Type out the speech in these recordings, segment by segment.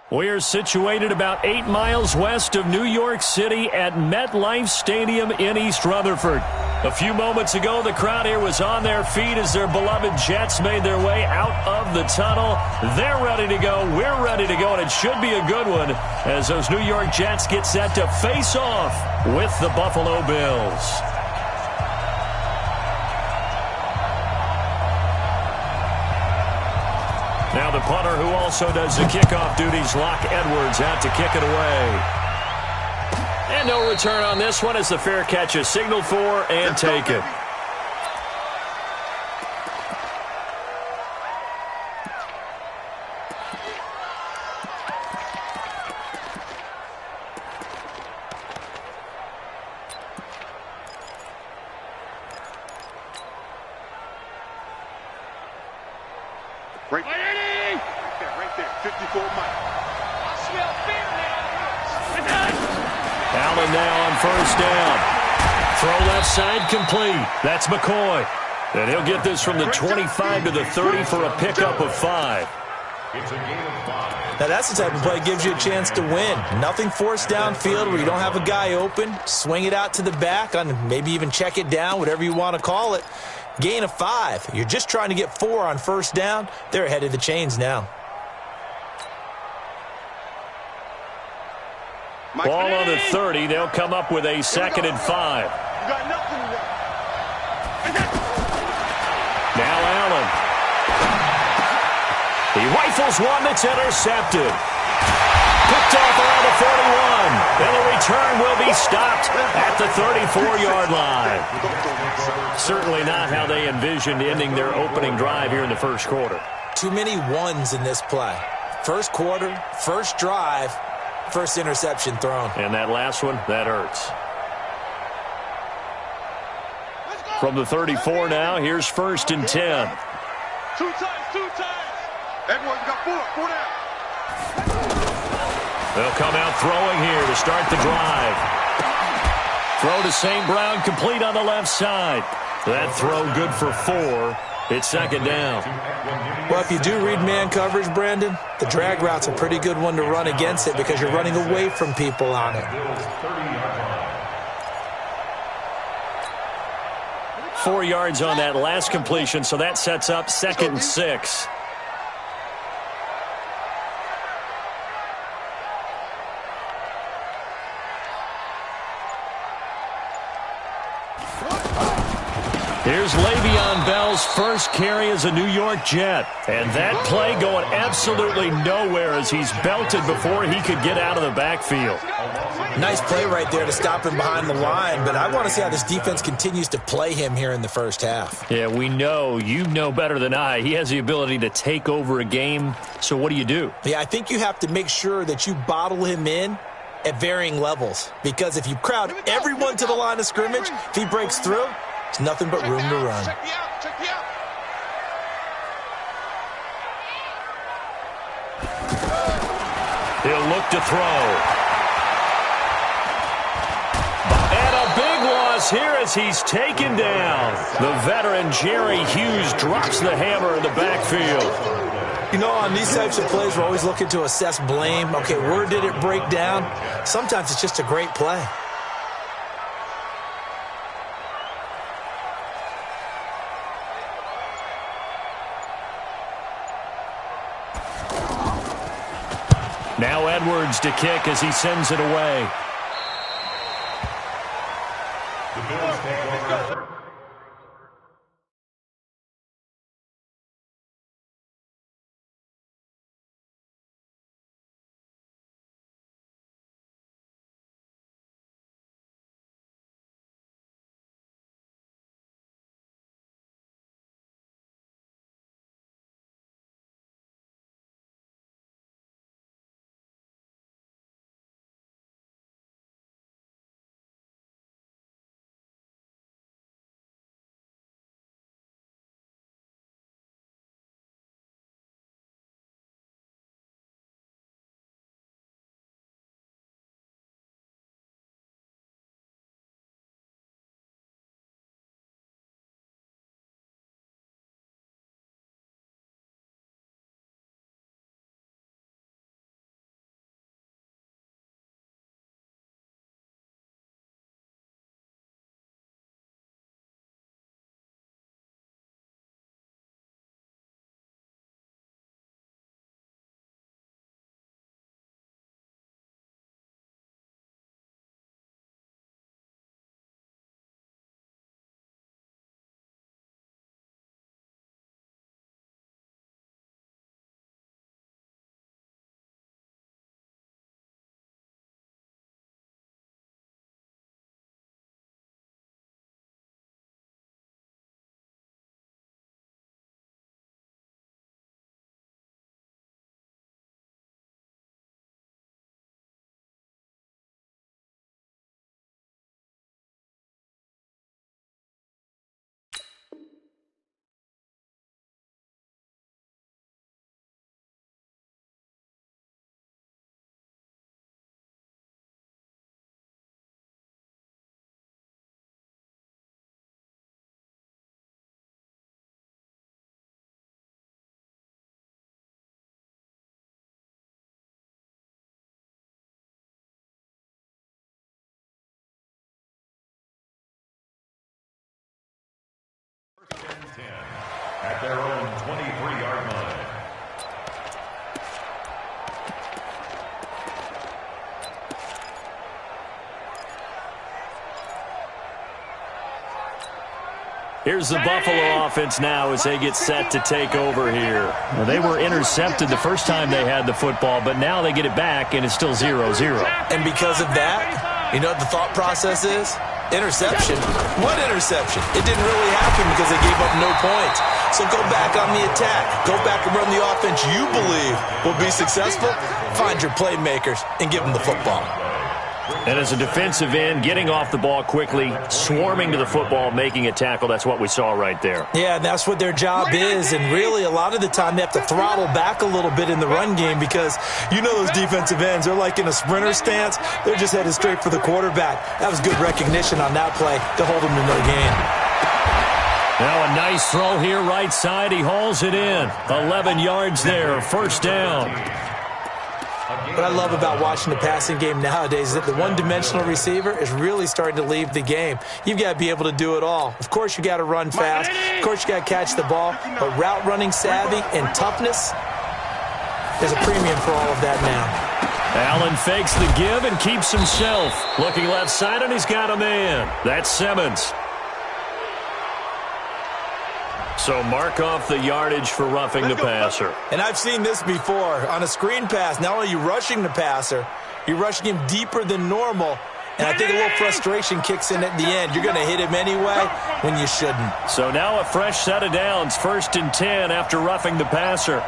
We're situated about 8 miles west of New York City at MetLife Stadium in East Rutherford. A few moments ago, the crowd here was on their feet as their beloved Jets made their way out of the tunnel. They're ready to go. We're ready to go, and it should be a good one as those New York Jets get set to face off with the Buffalo Bills. Now the punter who also does the kickoff duties, Locke Edwards, out to kick it away. And no return on this one as the fair catch is signaled for and taken. Right there, 54 Mike. Allen now on first down. Throw left side complete. That's McCoy. And he'll get this from the 25 to the 30 for a pickup of 5. It's a game of 5. Now that's the type of play that gives you a chance to win. Nothing forced downfield where you don't have a guy open. Swing it out to the back, on maybe even check it down, whatever you want to call it. Gain of 5. You're just trying to get 4 on first down. They're ahead of the chains now. Ball on the 30. They'll come up with a 2nd and 5. You got nothing to run. Now Allen. He rifles one that's intercepted. Picked off around the 41. And the return will be stopped at the 34-yard line. Certainly not how they envisioned ending their opening drive here in the first quarter. Too many ones in this play. First quarter, first drive, first interception thrown. And that last one, that hurts. From the 34 now, here's 1st and 10. Two times. Edwards got 4 down. They'll come out throwing here to start the drive. Throw to St. Brown, complete on the left side. That throw good for 4. It's 2nd down. Well, if you do read man coverage, Brandon, the drag route's a pretty good one to run against it because you're running away from people on it. 4 yards on that last completion, so that sets up 2nd and 6. Here's Le'Veon Bell's first carry as a New York Jet. And that play going absolutely nowhere as he's belted before he could get out of the backfield. Nice play right there to stop him behind the line, but I want to see how this defense continues to play him here in the first half. Yeah, we know. You know better than I. He has the ability to take over a game. So what do? Yeah, I think you have to make sure that you bottle him in at varying levels. Because if you crowd everyone to the line of scrimmage, if he breaks through, it's nothing but room to run. Check me out. He'll look to throw. And a big loss here as he's taken down. The veteran Jerry Hughes drops the hammer in the backfield. You know, on these types of plays, we're always looking to assess blame. Okay, where did it break down? Sometimes it's just a great play. Now Edwards to kick as he sends it away. The Bills take over. Here's the Buffalo offense now as they get set to take over here. Well, they were intercepted the first time they had the football, but now they get it back, and it's still 0-0. And because of that, you know what the thought process is? Interception. What interception? It didn't really happen because they gave up no points. So go back on the attack. Go back and run the offense you believe will be successful. Find your playmakers and give them the football. And as a defensive end, getting off the ball quickly, swarming to the football, making a tackle, that's what we saw right there. Yeah, and that's what their job is. And really, a lot of the time, they have to throttle back a little bit in the run game because you know those defensive ends, they're like in a sprinter stance. They're just headed straight for the quarterback. That was good recognition on that play to hold them to no gain. Now a nice throw here right side. He hauls it in. 11 yards there, first down. What I love about watching the passing game nowadays is that the one-dimensional receiver is really starting to leave the game. You've got to be able to do it all. Of course, you got to run fast. Of course, you got to catch the ball. But route running savvy and toughness, there's a premium for all of that now. Allen fakes the give and keeps himself. Looking left side, and he's got a man. That's Simmons. So mark off the yardage for roughing the passer. And I've seen this before. On a screen pass, not only are you rushing the passer, you're rushing him deeper than normal. And I think a little frustration kicks in at the end. You're going to hit him anyway when you shouldn't. So now a fresh set of downs, 1st and 10 after roughing the passer.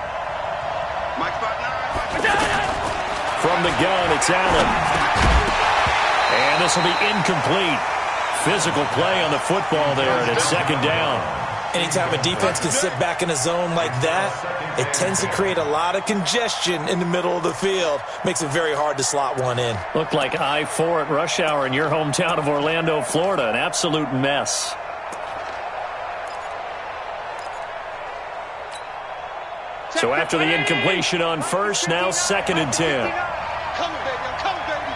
From the gun, it's Allen. And this will be incomplete. Physical play on the football there, and it's 2nd down. Anytime a defense can sit back in a zone like that, it tends to create a lot of congestion in the middle of the field. Makes it very hard to slot one in. Looked like I-4 at rush hour in your hometown of Orlando, Florida. An absolute mess. So after the incompletion on first, now 2nd and 10. Come, baby. Come, baby.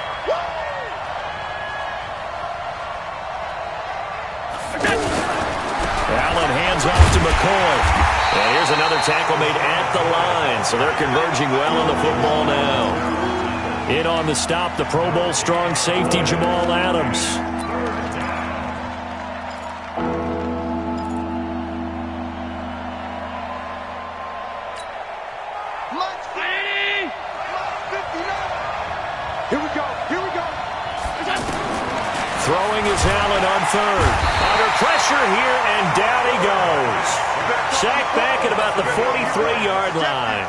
Allen hands off to McCoy. And here's another tackle made at the line. So they're converging well on the football now. In on the stop, the Pro Bowl strong safety, Jamal Adams. Throwing is Allen on 3rd. Under pressure here, and down he goes. Sacked back at about the 43-yard line.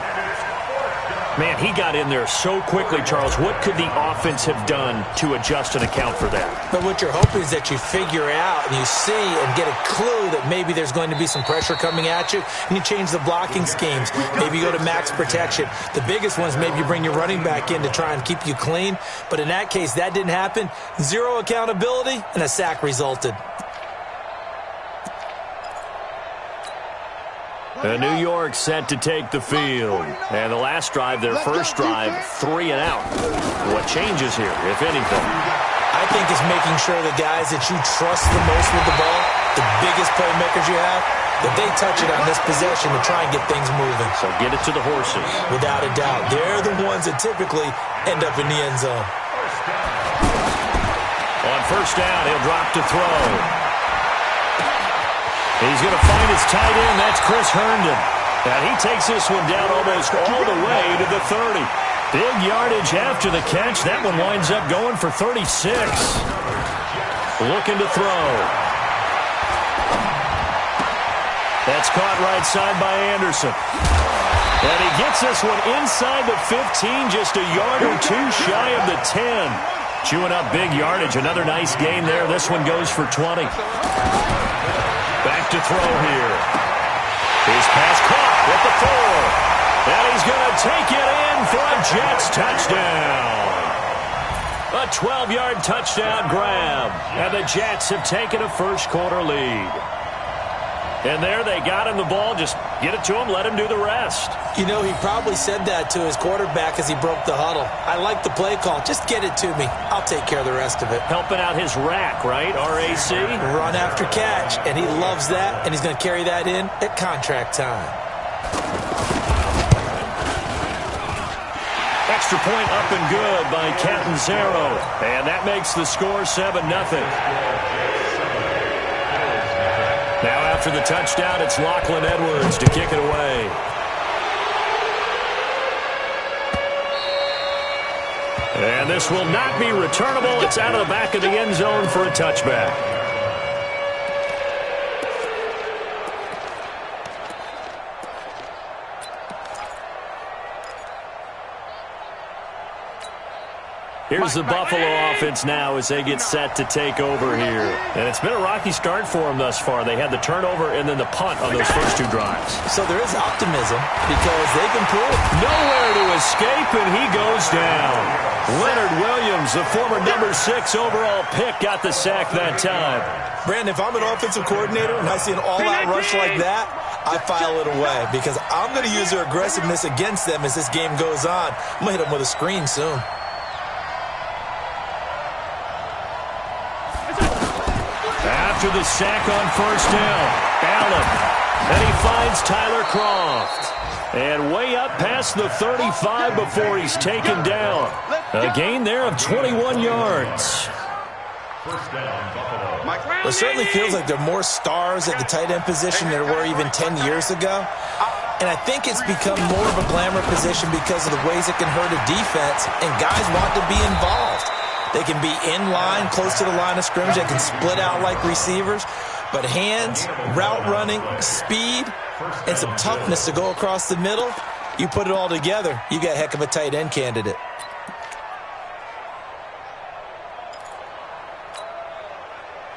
Man, he got in there so quickly, Charles. What could the offense have done to adjust and account for that? But what you're hoping is that you figure out and you see and get a clue that maybe there's going to be some pressure coming at you, and you change the blocking schemes. Maybe you go to max protection. The biggest one is maybe you bring your running back in to try and keep you clean. But in that case, that didn't happen. Zero accountability, and a sack resulted. New York set to take the field. And the last drive, their first drive, 3 and out. What changes here, if anything? I think it's making sure the guys that you trust the most with the ball, the biggest playmakers you have, that they touch it on this possession to try and get things moving. So get it to the horses. Without a doubt. They're the ones that typically end up in the end zone. On first down, he'll drop to throw. He's going to find his tight end. That's Chris Herndon. And he takes this one down almost all the way to the 30. Big yardage after the catch. That one winds up going for 36. Looking to throw. That's caught right side by Anderson. And he gets this one inside the 15, just a yard or two shy of the 10. Chewing up big yardage. Another nice gain there. This one goes for 20. Back to throw here. His pass caught with the 4. And he's going to take it in for a Jets touchdown. A 12-yard touchdown grab. And the Jets have taken a first-quarter lead. And there they got him the ball. Just get it to him, let him do the rest. You know, he probably said that to his quarterback as he broke the huddle. I like the play call. Just get it to me. I'll take care of the rest of it. Helping out his rack, right? R-A-C? Run after catch. And he loves that, and he's going to carry that in at contract time. Extra point up and good by Catanzaro. And that makes the score 7-0. Now after the touchdown, it's Lachlan Edwards to kick it away. And this will not be returnable. It's out of the back of the end zone for a touchback. Here's the Buffalo offense now as they get set to take over here. And it's been a rocky start for them thus far. They had the turnover and then the punt on those first two drives. So there is optimism because they've improved. Nowhere to escape, and he goes down. Leonard Williams, the former number 6 overall pick, got the sack that time. Brandon, if I'm an offensive coordinator and I see an all-out rush like that, I file it away because I'm going to use their aggressiveness against them as this game goes on. I'm going to hit them with a screen soon. After the sack on first down, Allen. And he finds Tyler Croft. And way up past the 35 before he's taken down. A gain there of 21 yards. First down, Buffalo. It certainly feels like there are more stars at the tight end position than there were even 10 years ago. And I think it's become more of a glamour position because of the ways it can hurt a defense, and guys want to be involved. They can be in line, close to the line of scrimmage. They can split out like receivers. But hands, route running, speed, and some toughness to go across the middle, you put it all together, you got a heck of a tight end candidate.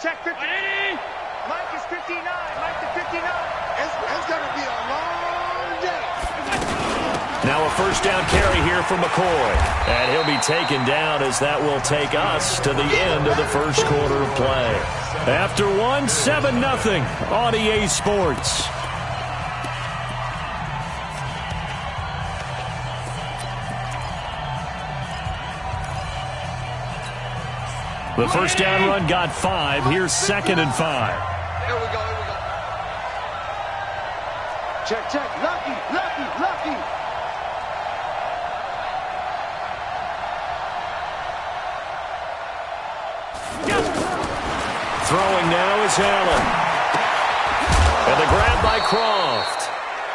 Check 50. Mike is 59. Mike to 59. It's going to be a long day. Now a first down carry here for McCoy. And he'll be taken down as that will take us to the end of the first quarter of play. After one, 7-0 on EA Sports. The first down run got 5. Here's 2nd and 5. Here we go. Check. Lucky. Throwing now is Allen. And the grab by Croft.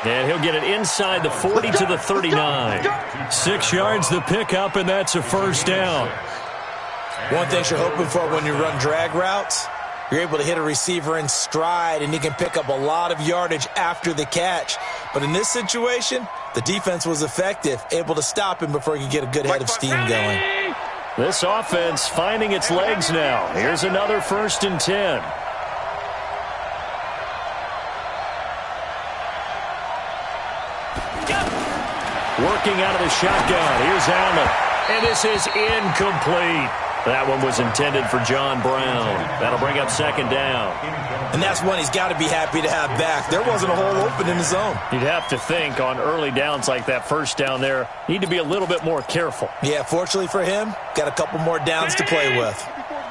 And he'll get it inside the 40 to the 39. 6 yards the pickup, and that's a first down. One thing you're hoping for when you run drag routes, you're able to hit a receiver in stride, and he can pick up a lot of yardage after the catch. But in this situation, the defense was effective, able to stop him before he could get a good head of steam going. This offense finding its legs now. Here's another 1st and 10. Working out of the shotgun. Here's Allen. And this is incomplete. That one was intended for John Brown. That'll bring up 2nd down. And that's one he's got to be happy to have back. There wasn't a hole open in the zone. You'd have to think on early downs like that first down there, need to be a little bit more careful. Yeah, fortunately for him, got a couple more downs to play with.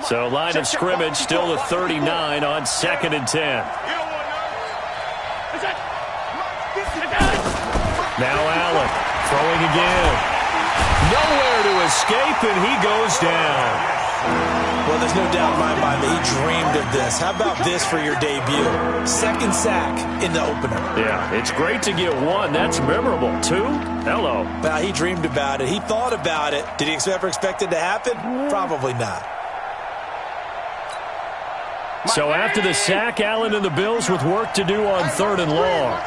So line of scrimmage still the 39 on 2nd and 10. Now Allen throwing again. Nowhere to escape, and he goes down. Well, there's no doubt in my mind that he dreamed of this. How about this for your debut? 2nd sack in the opener. Yeah, it's great to get 1. That's memorable. 2? Hello. Well, he dreamed about it. He thought about it. Did he ever expect it to happen? Probably not. So after the sack, Allen and the Bills with work to do on 3rd and long.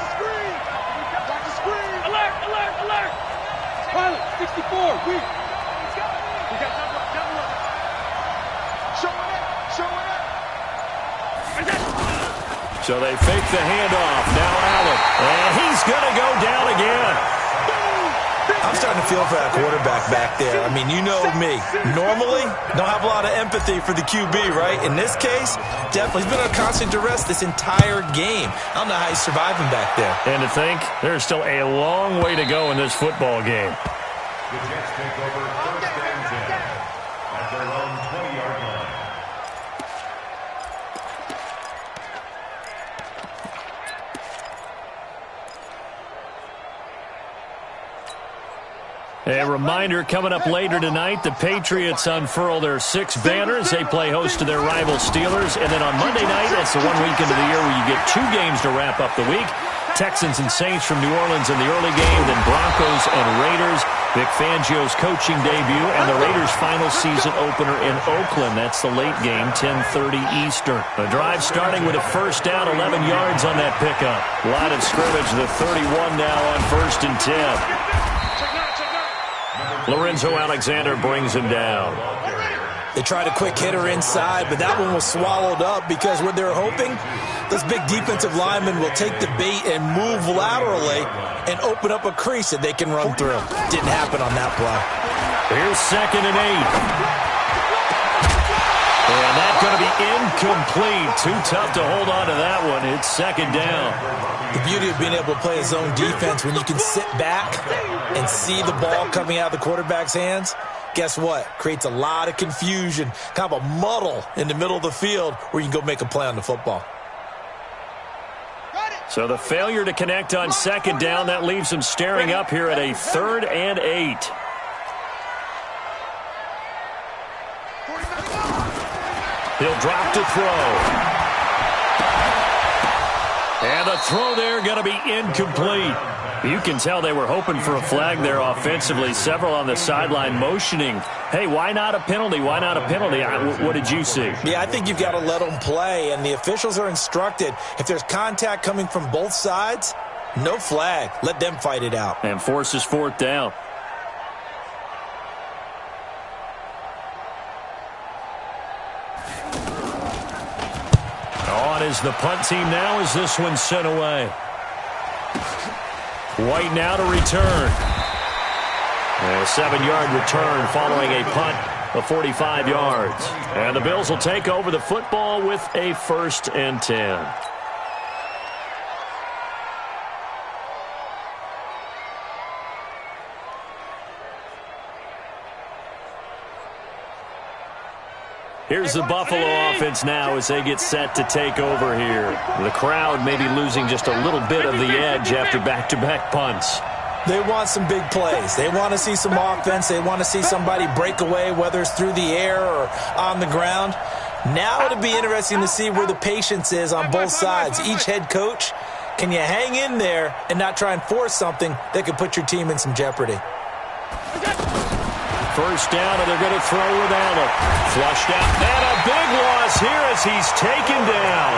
Alert. 64. We got double up. Showing it. So they fake the handoff. Now Allen. And he's going to go down again. I'm starting to feel for that quarterback back there. I mean, you know me. Normally, don't have a lot of empathy for the QB, right? In this case, definitely. He's been under constant duress this entire game. I don't know how he's surviving back there. And to think, there's still a long way to go in this football game. The Jets take over 1st and 10 at their own 20-yard line. A reminder, coming up later tonight, the Patriots unfurl their 6 banners. They play host to their rival Steelers. And then on Monday night, that's the one weekend of the year where you get 2 games to wrap up the week. Texans and Saints from New Orleans in the early game, then Broncos and Raiders. Vic Fangio's coaching debut and the Raiders' final season opener in Oakland. That's the late game, 10:30 Eastern. A drive starting with a first down, 11 yards on that pickup. Line of scrimmage, the 31 now on 1st and 10. Lorenzo Alexander brings him down. They tried a quick hitter inside, but that one was swallowed up because what they're hoping, those big defensive linemen will take the bait and move laterally and open up a crease that they can run through. Didn't happen on that play. Here's 2nd and 8. And that's going to be incomplete. Too tough to hold on to that one. It's 2nd down. The beauty of being able to play a zone defense when you can sit back and see the ball coming out of the quarterback's hands, guess what? Creates a lot of confusion, kind of a muddle in the middle of the field where you can go make a play on the football. So the failure to connect on 2nd down, that leaves him staring up here at a 3rd and 8. He'll drop to throw. And the throw there going to be incomplete. You can tell they were hoping for a flag there offensively. Several on the sideline motioning, hey, why not a penalty? Why not a penalty? What did you see? Yeah, I think you've got to let them play, and the officials are instructed, if there's contact coming from both sides, no flag. Let them fight it out. And forces 4th down. On is the punt team now as this one's sent away. White now to return. A 7-yard return following a punt of 45 yards. And the Bills will take over the football with a 1st and 10. Here's the Buffalo offense now as they get set to take over here. The crowd may be losing just a little bit of the edge after back-to-back punts. They want some big plays. They want to see some offense. They want to see somebody break away, whether it's through the air or on the ground. Now it'll be interesting to see where the patience is on both sides. Each head coach, can you hang in there and not try and force something that could put your team in some jeopardy? First down, and they're going to throw with Allen. Flushed out, and a big loss here as he's taken down.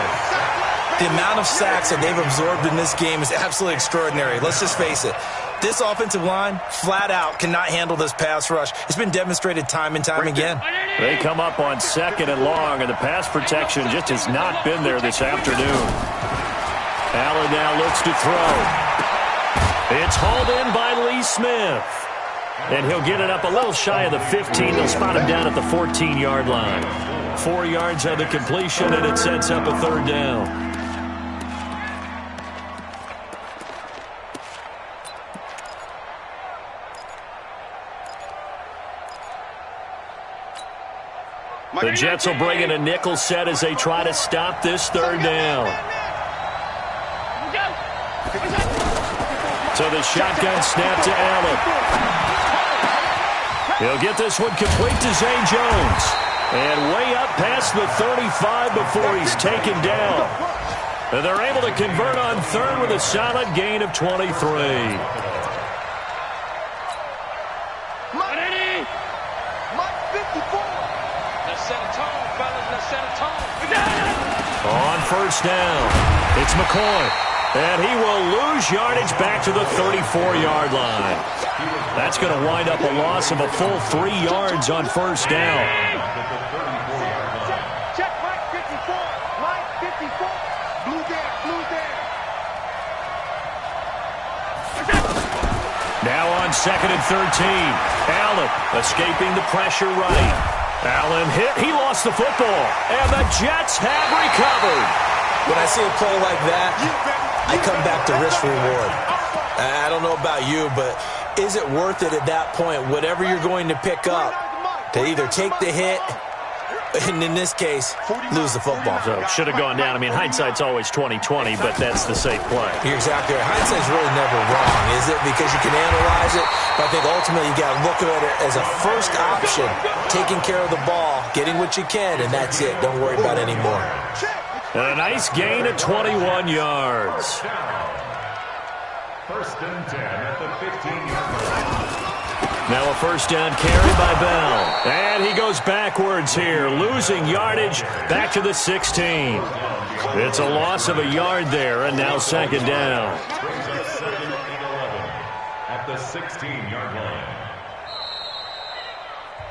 The amount of sacks that they've absorbed in this game is absolutely extraordinary. Let's just face it. This offensive line, flat out, cannot handle this pass rush. It's been demonstrated time and time again. They come up on 2nd and long, and the pass protection just has not been there this afternoon. Allen now looks to throw. It's hauled in by Lee Smith. And he'll get it up a little shy of the 15. They'll spot him down at the 14-yard line. 4 yards on the completion, and it sets up a 3rd down. The Jets will bring in a nickel set as they try to stop this 3rd down. So the shotgun snap to Allen. He'll get this one complete to Zay Jones. And way up past the 35 before he's taken down. And they're able to convert on 3rd with a solid gain of 23. On 1st down, it's McCoy. And he will lose yardage back to the 34-yard line. That's going to wind up a loss of a full 3 yards on 1st down. Check Mike 54. Mike 54. Blue there, blue there. Now on 2nd and 13. Allen escaping the pressure right. Allen hit. He lost the football. And the Jets have recovered. When I see a play like that, I come back to risk-reward. I don't know about you, but is it worth it at that point, whatever you're going to pick up, to either take the hit And in this case, lose the football. So should have gone down. I mean, hindsight's always 20/20, but that's the safe play. You're exactly right. Hindsight's really never wrong, is it? Because you can analyze it, but I think ultimately you got to look at it as a first option, taking care of the ball, getting what you can, and that's it. Don't worry about it anymore. And a nice gain of 21 yards. First and 10 at the 15-yard line. Now a first down carry by Bell. And he goes backwards here, losing yardage back to the 16. It's a loss of a yard there, and now second down. Brings up second and 11 at the 16-yard line.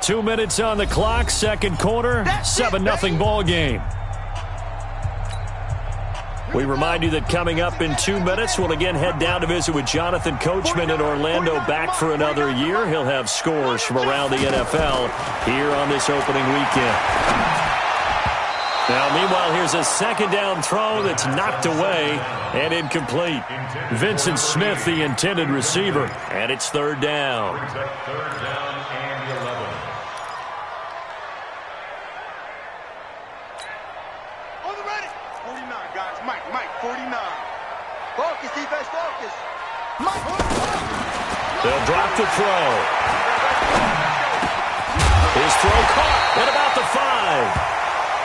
2 minutes on the clock, second quarter, 7-0 ball game. We remind you that coming up in 2 minutes, we'll again head down to visit with Jonathan Coachman in Orlando, back for another year. He'll have scores from around the NFL here on this opening weekend. Now, meanwhile, here's a second down throw that's knocked away and incomplete. Vincent Smith, the intended receiver, and it's third down. Brings up third down and 11. On the ready. 49, guys. Mike, 49. Focus, defense, focus. Mike. They'll drop the throw. His throw caught at about the 5.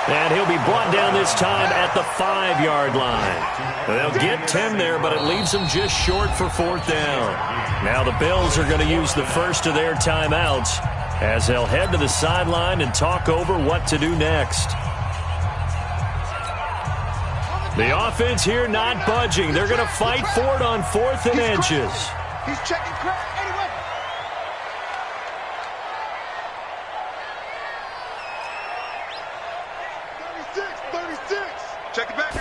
And he'll be brought down this time at the 5-yard line. They'll get 10 there, but it leaves them just short for fourth down. Now the Bills are going to use the first of their timeouts as they'll head to the sideline and talk over what to do next. The offense here not budging. They're going to fight for it on 4th and inches. He's checking crack. Anyway. Check it back.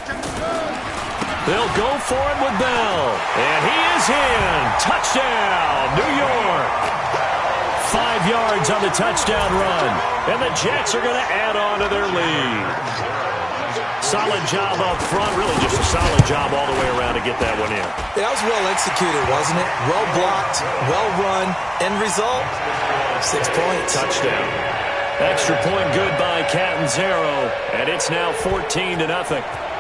They'll go for it with Bell. And he is in. Touchdown, New York. 5 yards on the touchdown run. And the Jets are going to add on to their lead. Solid job up front. Really just a solid job all the way around to get that one in. That was well executed, wasn't it? Well blocked, well run. End result, 6 points. Touchdown. Extra point good by Catanzaro, and it's now 14-0.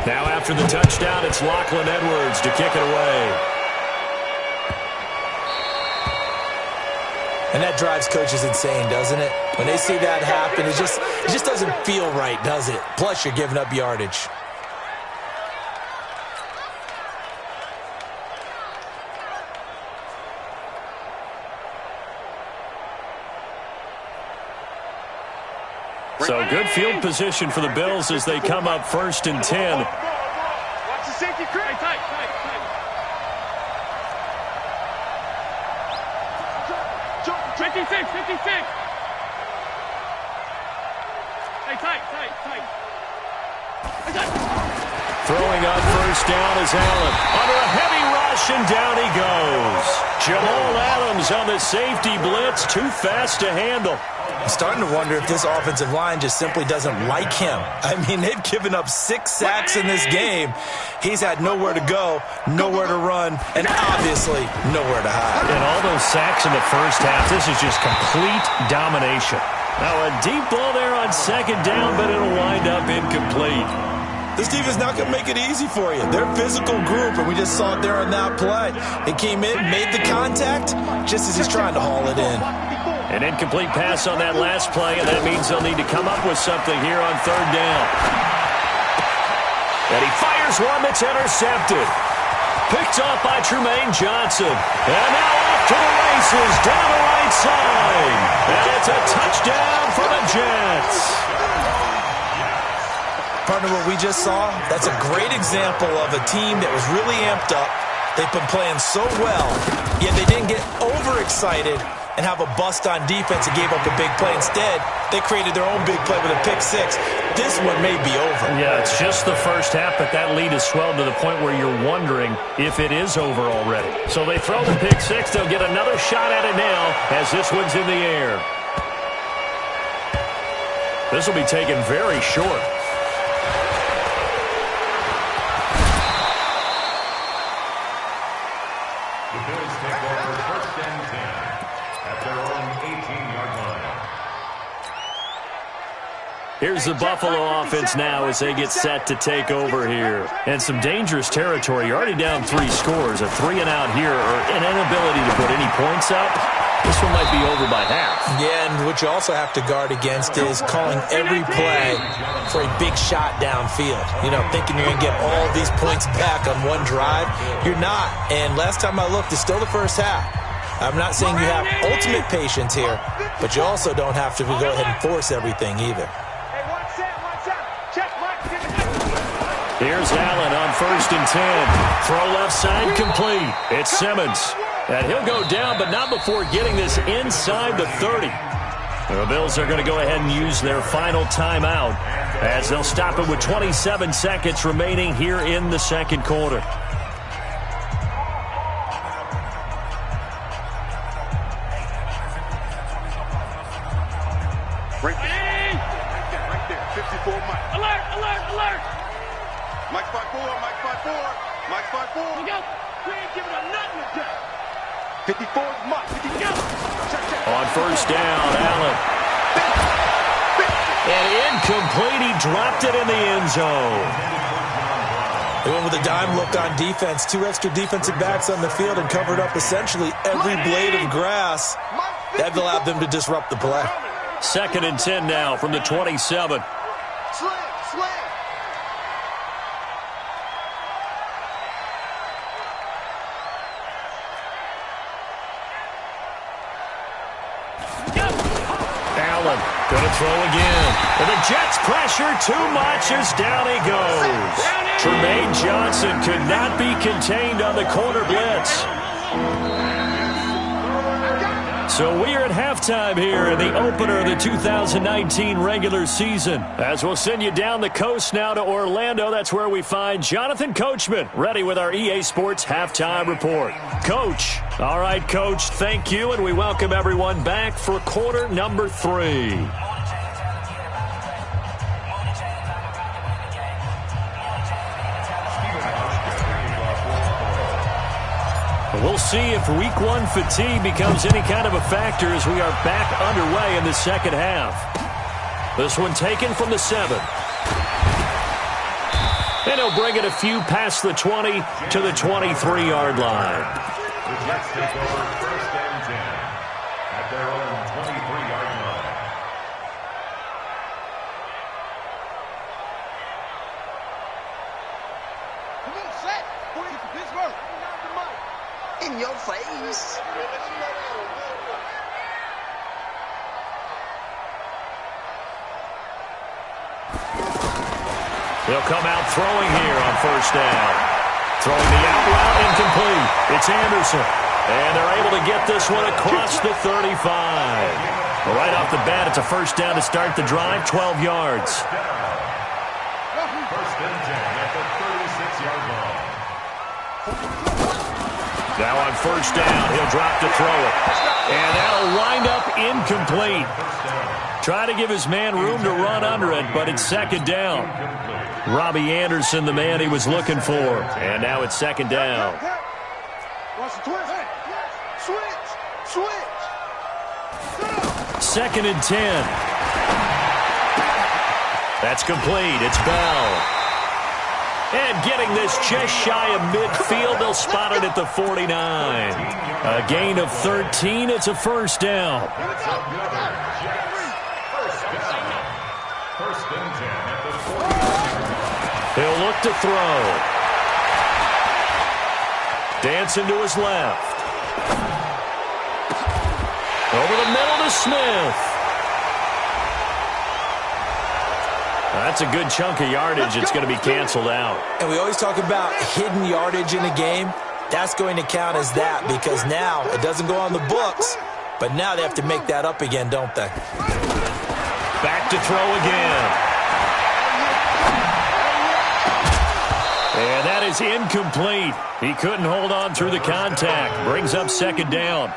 Now after the touchdown, it's Lachlan Edwards to kick it away. And that drives coaches insane, doesn't it? When they see that happen, it just doesn't feel right, does it? Plus, you're giving up yardage. So good field position for the Bills as they come up 1st and 10. Watch the safety crack. Tight. 56. Hey, tight. Throwing on first down is Allen. Under a heavy rush, and down he goes. Jamal Adams on the safety blitz. Too fast to handle. I'm starting to wonder if this offensive line just simply doesn't like him. I mean, they've given up 6 sacks in this game. He's had nowhere to go, nowhere to run, and obviously nowhere to hide. And all those sacks in the first half, this is just complete domination. Now a deep ball there on second down, but it'll wind up incomplete. This defense not going to make it easy for you. They're a physical group, and we just saw it there on that play. They came in, made the contact, just as he's trying to haul it in. An incomplete pass on that last play, and that means they'll need to come up with something here on third down. And he fires one that's intercepted. Picked off by Trumaine Johnson. And now off to the races down the right side. And it's a touchdown for the Jets. Partner, what we just saw, that's a great example of a team that was really amped up. They've been playing so well, yet they didn't get overexcited and have a bust on defense and gave up a big play. Instead, they created their own big play with a pick 6. This one may be over. Yeah, it's just the first half, but that lead has swelled to the point where you're wondering if it is over already. So they throw the pick 6. They'll get another shot at it now as this one's in the air. This will be taken very short. The Bills take over 1st and 10 at their own 18-yard line. Here's the Buffalo offense now as they get set to take over here. And some dangerous territory. You're already down 3 scores. A 3-and-out here or an inability to put any points up. This one might be over by half. Yeah, and what you also have to guard against is calling every play for a big shot downfield. You know, thinking you're going to get all these points back on one drive. You're not. And last time I looked, it's still the first half. I'm not saying you have ultimate patience here, but you also don't have to go ahead and force everything either. Here's Allen on 1st and 10. Throw left side complete. It's Simmons. And he'll go down, but not before getting this inside the 30. The Bills are going to go ahead and use their final timeout as they'll stop it with 27 seconds remaining here in the second quarter. Right there. 54 Mike. Alert, alert, alert. Mike 5-4, Mike 5-4. Mike 5-4. Look out. We ain't giving up nothing with that. 54 is Mike. 50 go. On 1st down, Allen. And incomplete. He dropped it in the end zone. They went with a dime look on defense. 2 extra defensive backs on the field and covered up essentially every blade of grass. That allowed them to disrupt the play. 2nd and 10 now from the 27. Slam. Allen going to throw again. And the Jets pressure too much as down he goes. Tremaine Johnson could not be contained on the corner blitz. So we are at halftime here in the opener of the 2019 regular season. As we'll send you down the coast now to Orlando, that's where we find Jonathan Coachman, ready with our EA Sports halftime report. Coach. All right, Coach, thank you, and we welcome everyone back for quarter number 3. We'll see if week 1 fatigue becomes any kind of a factor as we are back underway in the second half. This one taken from the 7. And he'll bring it a few past the 20 to the 23-yard line. The Jets take over 1st and 10 at their own 23-yard line. Come on, set. Pittsburgh. In your face. He'll come out throwing here on 1st down. Throwing the out route incomplete. It's Anderson. And they're able to get this one across the 35. Right off the bat, it's a 1st down to start the drive, 12 yards. 1st and 10 at the 36-yard line. Now on 1st down, he'll drop to throw it. And that'll wind up incomplete. Try to give his man room to run under it, but it's 2nd down. Robbie Anderson, the man he was looking for. And now it's 2nd down. Watch the twist. Switch. 2nd and 10. That's complete. It's Bell. And getting this just shy of midfield, they'll spot it at the 49. A gain of 13. It's a 1st down. 1st and 10 at the 40. He'll look to throw. Dancing to his left. Over the middle to Smith. That's a good chunk of yardage. It's going to be canceled out. And we always talk about hidden yardage in a game. That's going to count as that because now it doesn't go on the books, but now they have to make that up again, don't they? Back to throw again. And that is incomplete. He couldn't hold on through the contact. Brings up 2nd down.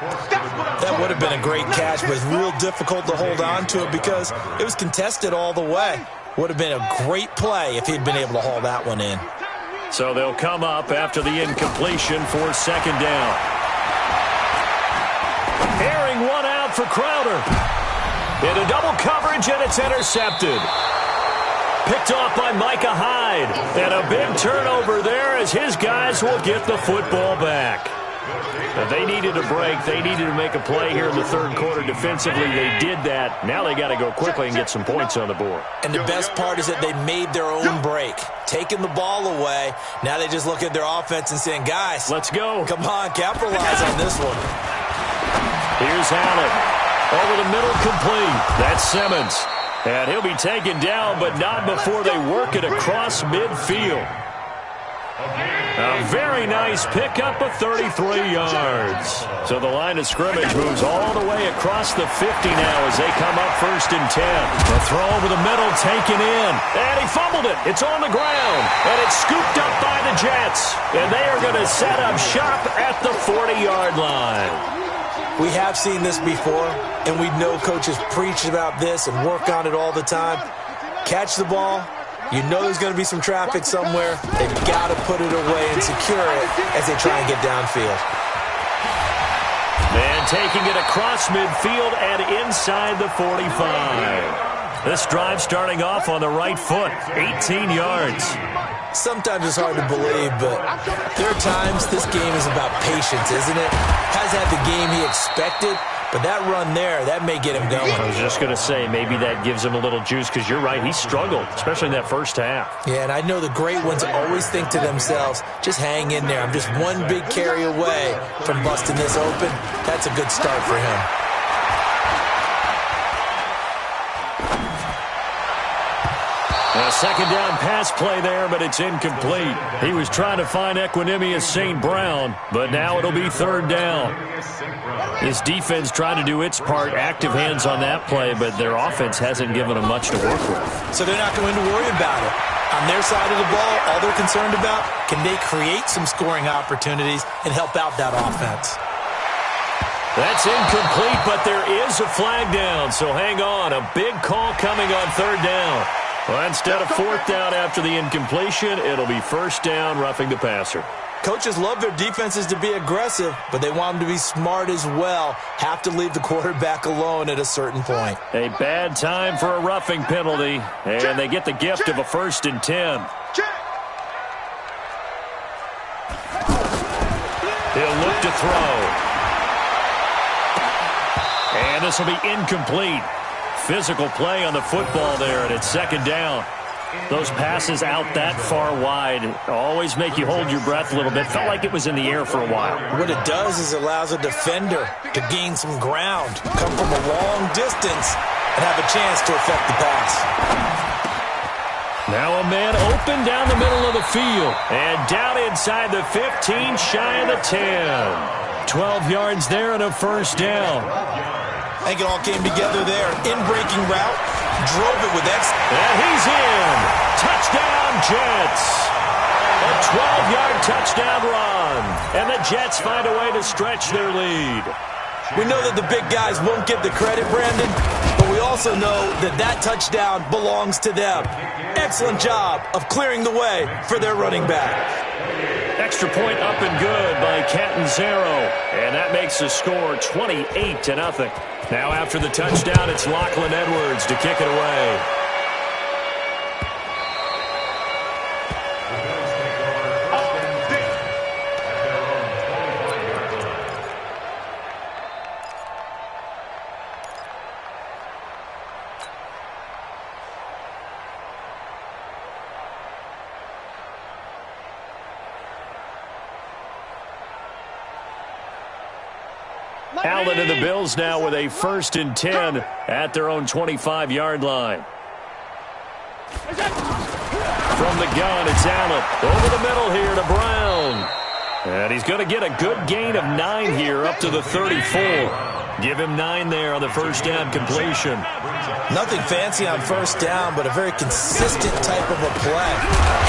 That would have been a great catch, but it's real difficult to hold on to it because it was contested all the way. Would have been a great play if he'd been able to haul that one in. So they'll come up after the incompletion for 2nd down. Airing one out for Crowder. Into double coverage, and it's intercepted. Picked off by Micah Hyde. And a big turnover there as his guys will get the football back. Now, they needed a break. They needed to make a play here in the third quarter defensively. They did that. Now they got to go quickly and get some points on the board. And the best part is that they made their own break. Taking the ball away. Now they just look at their offense and saying, guys, let's go. Come on, capitalize on this one. Here's Allen. Over the middle, complete. That's Simmons. And he'll be taken down, but not before they work it across midfield. A very nice pickup of 33 yards. So the line of scrimmage moves all the way across the 50 now as they come up 1st and 10. The throw over the middle taken in. And he fumbled it. It's on the ground. And it's scooped up by the Jets. And they are going to set up shop at the 40-yard line. We have seen this before, and we know coaches preach about this and work on it all the time. Catch the ball. You know there's going to be some traffic somewhere. They've got to put it away and secure it as they try and get downfield. And taking it across midfield and inside the 45. This drive starting off on the right foot, 18 yards. Sometimes it's hard to believe, but there are times this game is about patience, isn't it? Has had the game he expected, but that run there, that may get him going. I was just going to say, maybe that gives him a little juice, because you're right, he struggled, especially in that first half. Yeah, and I know the great ones always think to themselves, just hang in there. I'm just one big carry away from busting this open. That's a good start for him. A second down pass play there, but it's incomplete. He was trying to find Equanimous St. Brown, but now it'll be 3rd down. His defense trying to do its part, active hands on that play, but their offense hasn't given them much to work with. So they're not going to worry about it. On their side of the ball, all they're concerned about, can they create some scoring opportunities and help out that offense? That's incomplete, but there is a flag down, so hang on. A big call coming on 3rd down. Well, instead of 4th down after the incompletion, it'll be 1st down, roughing the passer. Coaches love their defenses to be aggressive, but they want them to be smart as well. Have to leave the quarterback alone at a certain point. A bad time for a roughing penalty, and they get the gift of a 1st and 10. He'll look to throw. And this will be incomplete. Physical play on the football there, and it's 2nd down. Those passes out that far wide always make you hold your breath a little bit. Felt like it was in the air for a while. What it does is it allows a defender to gain some ground, come from a long distance, and have a chance to affect the pass. Now a man open down the middle of the field. And down inside the 15, shy of the 10. 12 yards there and a 1st down. I think it all came together there. In-breaking route, drove it with excellence. And he's in. Touchdown, Jets. A 12-yard touchdown run. And the Jets find a way to stretch their lead. We know that the big guys won't get the credit, Brandon, but we also know that that touchdown belongs to them. Excellent job of clearing the way for their running back. Extra point up and good by Catanzaro. And that makes the score 28-0. Now after the touchdown, it's Lachlan Edwards to kick it away. Allen and the Bills now with a 1st and 10 at their own 25-yard line. From the gun, it's Allen. Over the middle here to Brown. And he's going to get a good gain of 9 here up to the 34. Give him 9 there on the 1st down completion. Nothing fancy on 1st down, but a very consistent type of a play.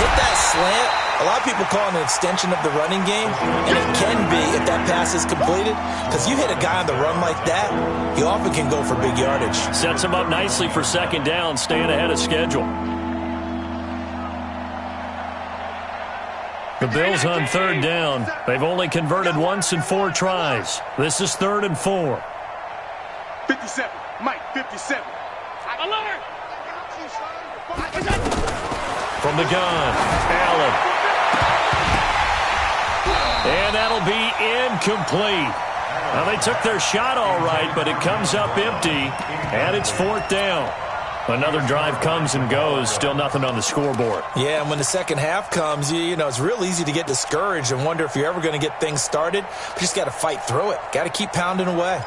Hit that slant. A lot of people call it an extension of the running game, and it can be if that pass is completed, because you hit a guy on the run like that, you often can go for big yardage. Sets him up nicely for 2nd down, staying ahead of schedule. The Bills on 3rd down. They've only converted once in 4 tries. This is 3rd and 4. 57. Mike 57. Alert! From the gun, Allen. And that'll be incomplete. Now, they took their shot all right, but it comes up empty, and it's 4th down. Another drive comes and goes, still nothing on the scoreboard. Yeah, and when the second half comes, you know, it's real easy to get discouraged and wonder if you're ever going to get things started. You just got to fight through it. Got to keep pounding away.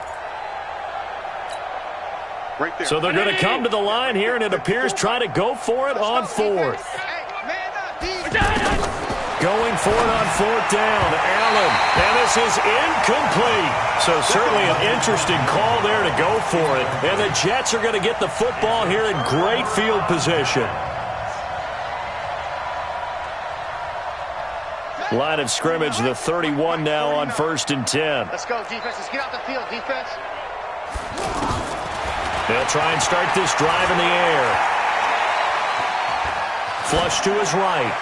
Right there. So they're going to come to the line here, and it appears try to go for it on 4th. Going for it on 4th down, Allen. And this is incomplete. So certainly an interesting call there to go for it. And the Jets are going to get the football here in great field position. Line of scrimmage, the 31 now on 1st and 10. Let's go, defense. Let's get out the field, defense. They'll try and start this drive in the air. Flush to his right.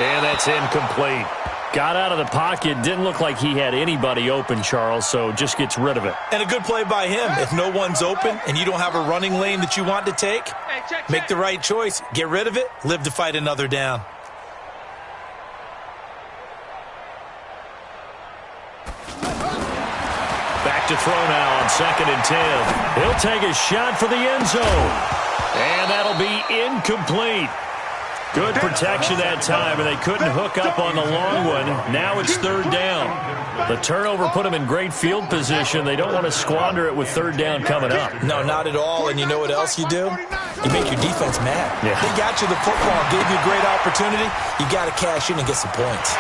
And that's incomplete. Got out of the pocket. Didn't look like he had anybody open, Charles, so just gets rid of it. And a good play by him. If no one's open and you don't have a running lane that you want to take, make the right choice. Get rid of it. Live to fight another down. Back to throw now on 2nd and 10. He'll take a shot for the end zone. And that'll be incomplete. Good protection that time, and they couldn't hook up on the long one. Now it's 3rd down. The turnover put them in great field position. They don't want to squander it with 3rd down coming up. No, not at all. And you know what else you do? You make your defense mad. Yeah. They got you the football, gave you a great opportunity. You got to cash in and get some points.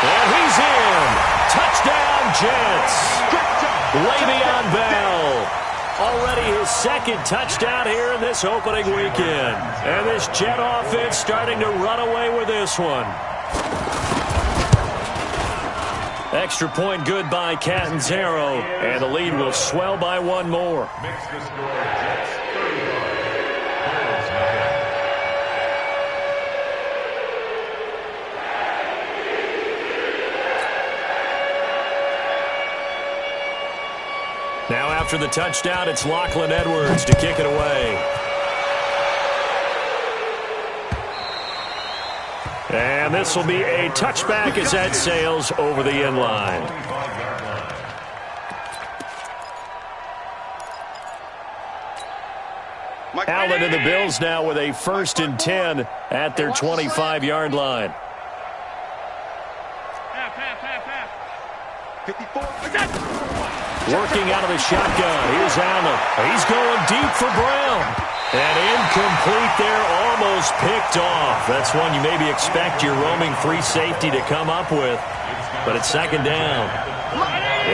And he's in. Touchdown, Jets. Le'Veon Bell. Already his 2nd touchdown here in this opening weekend. And this Jet offense starting to run away with this one. Extra point good by Catanzaro. And the lead will swell by one more. Makes the score Jets 35. Now after the touchdown, it's Lachlan Edwards to kick it away. And this will be a touchback as that sails over the end line. Allen and the Bills now with a 1st and 10 at their 25-yard line. 54. Working out of the shotgun. Here's Allen. He's going deep for Brown. And incomplete there, almost picked off. That's one you maybe expect your roaming free safety to come up with. But it's 2nd down.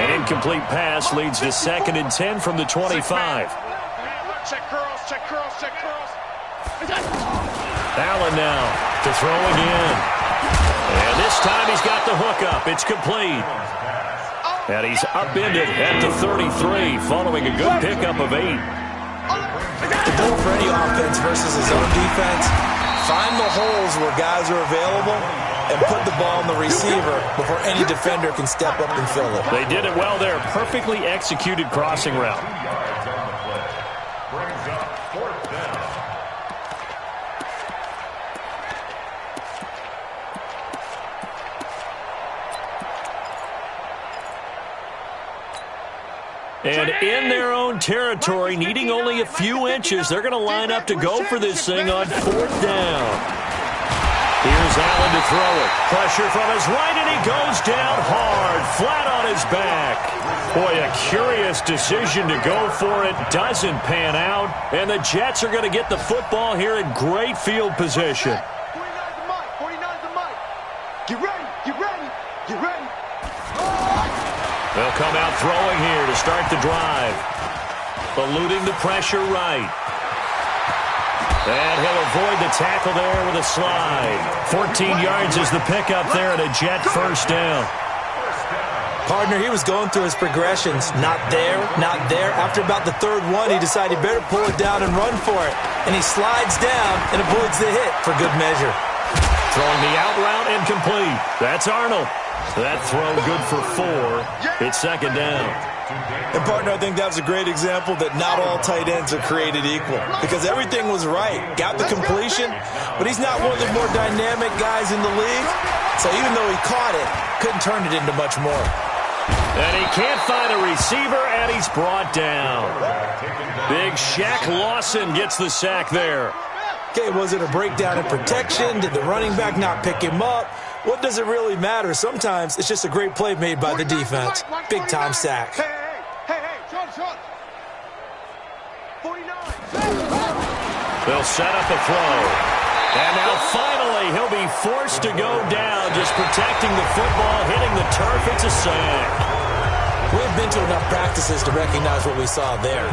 An incomplete pass leads to 2nd and 10 from the 25. Check curls, check curls, check curls. Allen now to throw again. And this time he's got the hookup. It's complete. And he's upended at the 33, following a good pickup of 8. The goal for any offense versus his own defense, find the holes where guys are available and put the ball in the receiver before any defender can step up and fill it. They did it well there. Perfectly executed crossing route. 2 yards on the play. Brings up 4th down. And in their own territory, needing only a few inches, they're going to line up to go for this thing on 4th down. Here's Allen to throw it. Pressure from his right, and he goes down hard, flat on his back. Boy, a curious decision to go for it. Doesn't pan out, and the Jets are going to get the football here in great field position. 49's the mic, 49's the mic. Get ready, get ready, get ready. They'll come out throwing here to start the drive. Eluding the pressure right. And he'll avoid the tackle there with a slide. 14 yards is the pickup there and a Jet 1st down. Partner, he was going through his progressions. Not there, not there. After about the 3rd one, he decided he better pull it down and run for it. And he slides down and avoids the hit for good measure. Throwing the out route incomplete. That's Arnold. That throw good for 4. It's 2nd down. And, partner, I think that was a great example that not all tight ends are created equal because everything was right. Got the completion, but he's not one of the more dynamic guys in the league. So even though he caught it, couldn't turn it into much more. And he can't find a receiver, and he's brought down. Big Shaq Lawson gets the sack there. Okay, was it a breakdown in protection? Did the running back not pick him up? What does it really matter? Sometimes it's just a great play made by the defense. Big-time sack. Hey, short. 49. They'll set up a throw. And now finally he'll be forced to go down, just protecting the football, hitting the turf. It's a sack. We've been to enough practices to recognize what we saw there.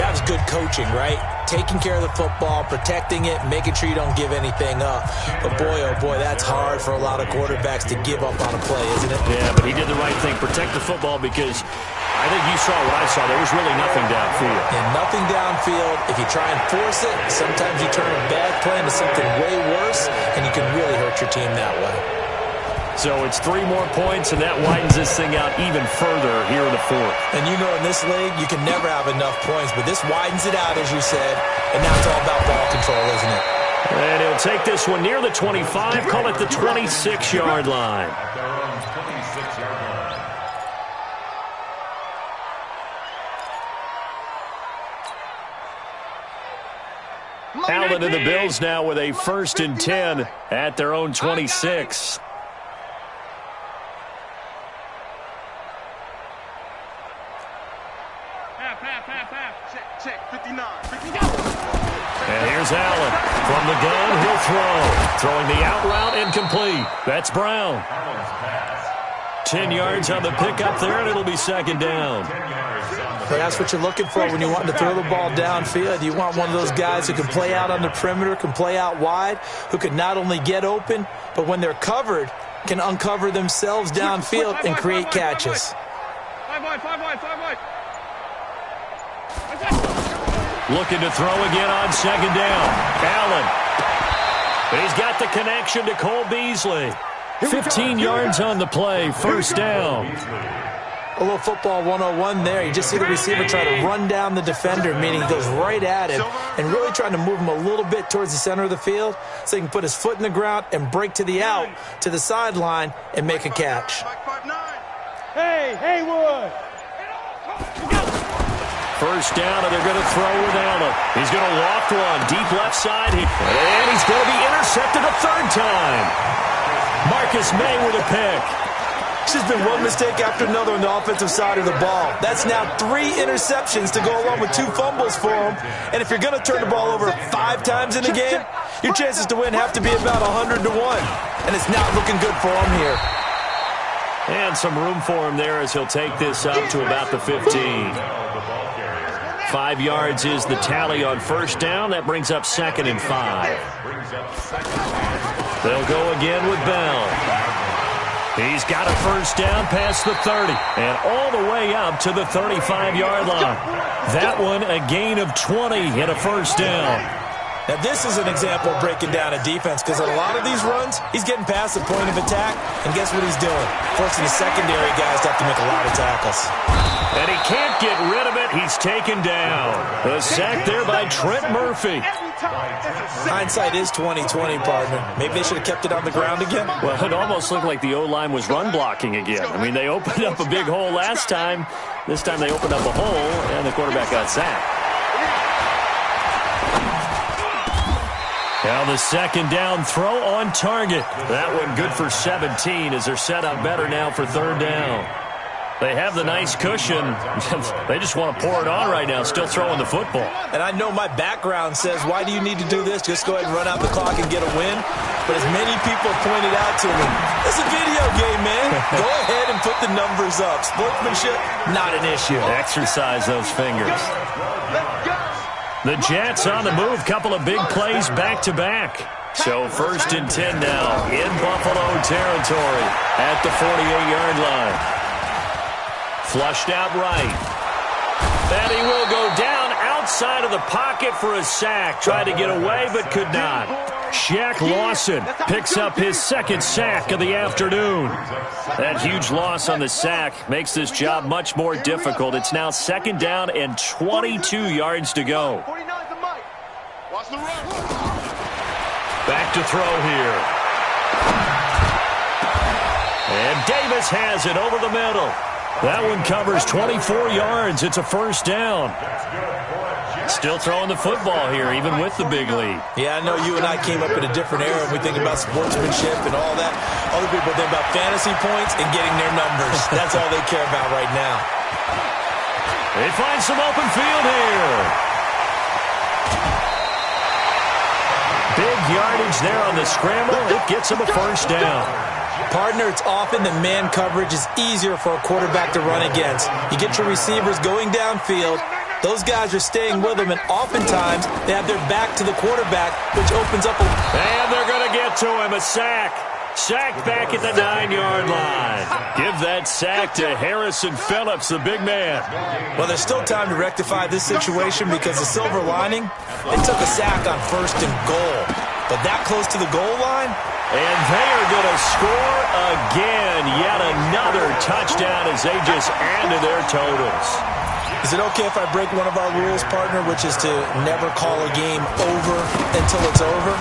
That was good coaching, right? Taking care of the football, protecting it, making sure you don't give anything up. But boy, oh boy, that's hard for a lot of quarterbacks to give up on a play, isn't it? Yeah, but he did the right thing. Protect the football because I think you saw what I saw. There was really nothing downfield. And nothing downfield. If you try and force it, sometimes you turn a bad play into something way worse, and you can really hurt your team that way. So it's 3 more points, and that widens this thing out even further here in the fourth. And you know in this league, you can never have enough points, but this widens it out, as you said, and now it's all about ball control, isn't it? And he'll take this one near the 25, call it the 26-yard line. Allen and the Bills now with a 1st and 10 at their own 26. Check, 59. And here's Allen. From the gun, he'll throw. Throwing the out route, incomplete. That's Brown. 10 yards on the pickup there, and it'll be 2nd down. But that's what you're looking for when you want to throw the ball downfield. You want one of those guys who can play out on the perimeter, can play out wide, who can not only get open, but when they're covered, can uncover themselves downfield and create catches. 5 wide. Looking to throw again on 2nd down. Allen. He's got the connection to Cole Beasley. 15 yards on the play, 1st down. A little football 101 there. You just see the receiver try to run down the defender, meaning he goes right at him and really trying to move him a little bit towards the center of the field so he can put his foot in the ground and break to the out, to the sideline, and make a catch. Hey, Haywood. 1st down, and they're going to throw with Allen. He's going to loft one deep left side. And he's going to be intercepted a 3rd time. Marcus May with a pick. It's just been one mistake after another on the offensive side of the ball. That's now 3 interceptions to go along with 2 fumbles for him. And if you're going to turn the ball over 5 times in a game, your chances to win have to be about 100 to 1. And it's not looking good for him here. And some room for him there as he'll take this up to about the 15. 5 yards is the tally on 1st down. That brings up 2nd and 5. They'll go again with Bell. He's got a 1st down past the 30 and all the way up to the 35-yard line. That one a gain of 20 and a 1st down. Now, this is an example of breaking down a defense because on a lot of these runs, he's getting past the point of attack, and guess what he's doing? Forcing the secondary guys to have to make a lot of tackles. And he can't get rid of it. He's taken down. The sack there by Trent Murphy. Hindsight is 20/20, partner. Maybe they should have kept it on the ground again. Well, it almost looked like the O-line was run blocking again. I mean, they opened up a big hole last time. This time they opened up a hole, and the quarterback got sacked. Now the 2nd down throw on target. That one good for 17 as they're set up better now for 3rd down. They have the nice cushion. They just want to pour it on right now, still throwing the football. And I know my background says, why do you need to do this? Just go ahead and run out the clock and get a win. But as many people have pointed out to me, it's a video game, man. Go ahead and put the numbers up. Sportsmanship, not an issue. Exercise those fingers. The Jets on the move. Couple of big plays back-to-back. So 1st and 10 now in Buffalo territory at the 48-yard line. Flushed out right. And he will go down outside of the pocket for a sack. Tried to get away, but could not. Shaq Lawson picks up his second sack of the afternoon. That huge loss on the sack makes this job much more difficult. It's now 2nd down and 22 yards to go. Back to throw here. And Davis has it over the middle. That one covers 24 yards. It's a first down. Still throwing the football here, even with the big lead. Yeah, I know you and I came up in a different era. We think about sportsmanship and all that. Other people think about fantasy points and getting their numbers. That's all they care about right now. They find some open field here. Big yardage there on the scramble. It gets them a first down. Partner, it's often the man coverage is easier for a quarterback to run against. You get your receivers going downfield. Those guys are staying with them, and oftentimes they have their back to the quarterback, which opens up a... And they're going to get to him. A sack. Sack back at the 9-yard line. Give that sack to Harrison Phillips, the big man. Well, there's still time to rectify this situation because the silver lining, they took a sack on 1st and goal. But that close to the goal line... And they are going to score again. Yet another touchdown as they just add to their totals. Is it okay if I break one of our rules, partner, which is to never call a game over until it's over?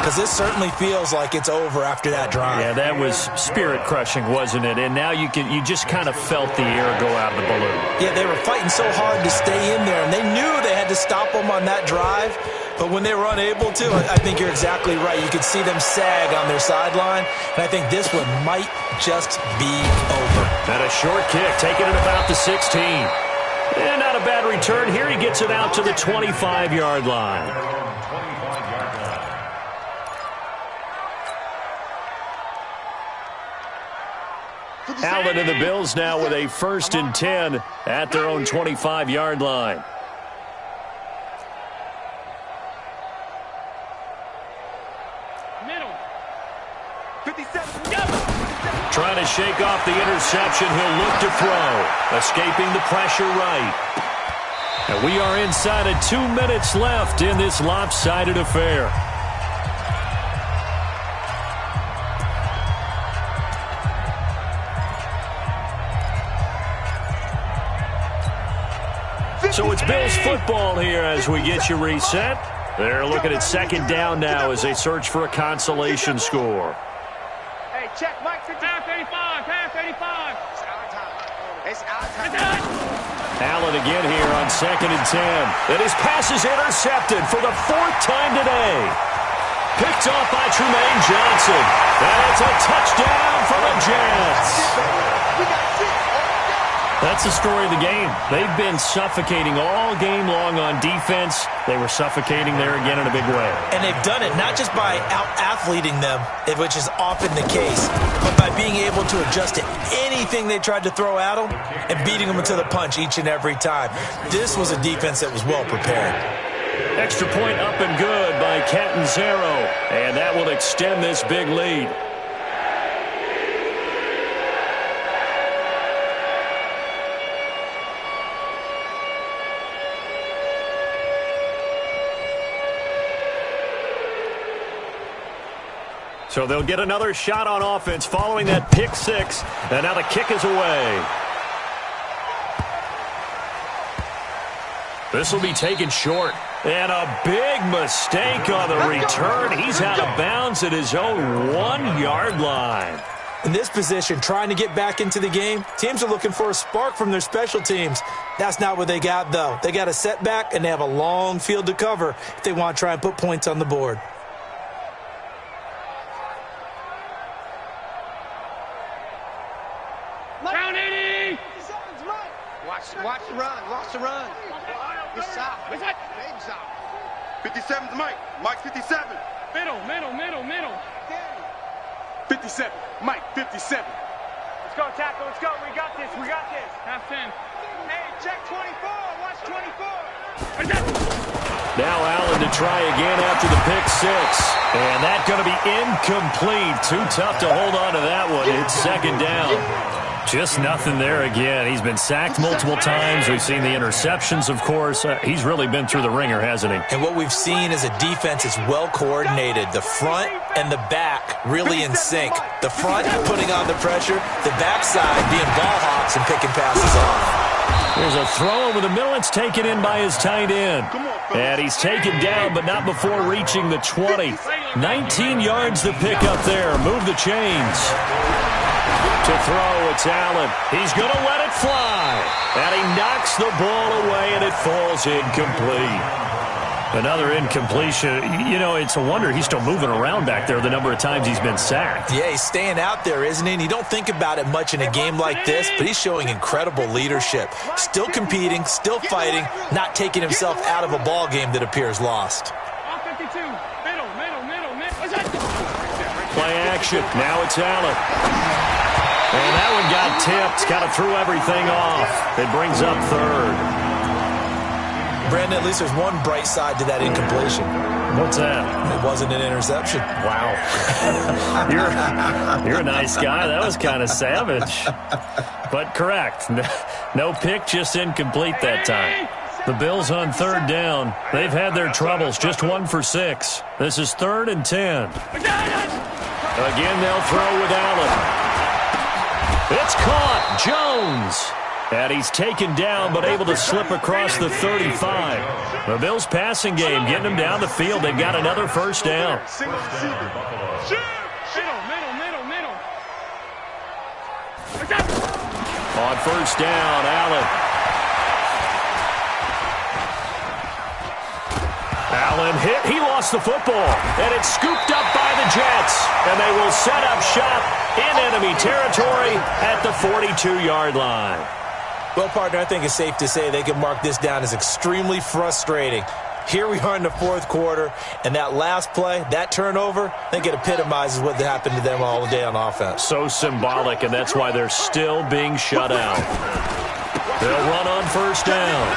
Because this certainly feels like it's over after that drive. Yeah, that was spirit-crushing, wasn't it? And now you just kind of felt the air go out of the balloon. Yeah, they were fighting so hard to stay in there, and they knew they had to stop them on that drive. But when they were unable to, I think you're exactly right. You could see them sag on their sideline, and I think this one might just be over. And a short kick, taking it about the 16. And not a bad return here. He gets it out to the 25-yard line. Allen and the Bills now with a 1st and 10 at their own 25-yard line. Trying to shake off the interception. He'll look to throw. Escaping the pressure right. And we are inside of 2 minutes left in this lopsided affair. So it's Bills football here as we get you reset. They're looking at 2nd down now as they search for a consolation score. Hey, check, Mike. Pass 85, pass 85. It's our time. Allen again here on 2nd and 10. And his pass is intercepted for the 4th time today. Picked off by Trumaine Johnson. And it's a touchdown for the Jets. That's the story of the game. They've been suffocating all game long on defense. They were suffocating there again in a big way. And they've done it not just by out-athleting them, which is often the case, but by being able to adjust to anything they tried to throw at them and beating them to the punch each and every time. This was a defense that was well prepared. Extra point up and good by Catanzaro. And that will extend this big lead. So they'll get another shot on offense following that pick six. And now the kick is away. This will be taken short. And a big mistake on the return. He's out of bounds at his own 1-yard line. In this position, trying to get back into the game, teams are looking for a spark from their special teams. That's not what they got, though. They got a setback, and they have a long field to cover if they want to try and put points on the board. Watch the run. Watch the run. Good stop. 57's Mike. Mike 57. Middle. 57. Mike 57. Let's go, tackle. Let's go. We got this. Half 10. Hey, check 24. Watch 24. Now Allen to try again after the pick six. And that's going to be incomplete. Too tough to hold on to that one. It's 2nd down. Just nothing there again. He's been sacked multiple times. We've seen the interceptions, of course. He's really been through the ringer, hasn't he? And what we've seen is a defense that's well coordinated. The front and the back really in sync. The front putting on the pressure, the backside being ball hawks and picking passes off. There's a throw over the middle. It's taken in by his tight end. And he's taken down, but not before reaching the 20. 19 yards to pick up there. Move the chains. To throw, it's Allen. He's going to let it fly. And he knocks the ball away, and it falls incomplete. Another incompletion. You know, it's a wonder he's still moving around back there the number of times he's been sacked. Yeah, he's staying out there, isn't he? And you don't think about it much in a game like this, but he's showing incredible leadership. Still competing, still fighting, not taking himself out of a ball game that appears lost. Play action. Now it's Allen. And that one got tipped. Kind of threw everything off. It brings up third. Brandon, at least there's one bright side to that incompletion. What's that? It wasn't an interception. Wow. You're a nice guy. That was kind of savage. But correct. No pick, just incomplete that time. The Bills on third down. They've had their troubles. Just 1 for 6. This is 3rd and 10. Again, they'll throw with Allen. It's caught. Jones. And he's taken down, but able to slip across the 35. The Bills' passing game getting them down the field. They've got another first down. On first down, Allen. Allen hit. He lost the football. And it's scooped up by the Jets. And they will set up shop in enemy territory at the 42-yard line. Well, partner, I think it's safe to say they can mark this down as extremely frustrating. Here we are in the 4th quarter, and that last play, that turnover, I think it epitomizes what happened to them all day on offense. So symbolic, and that's why they're still being shut out. They'll run on first down.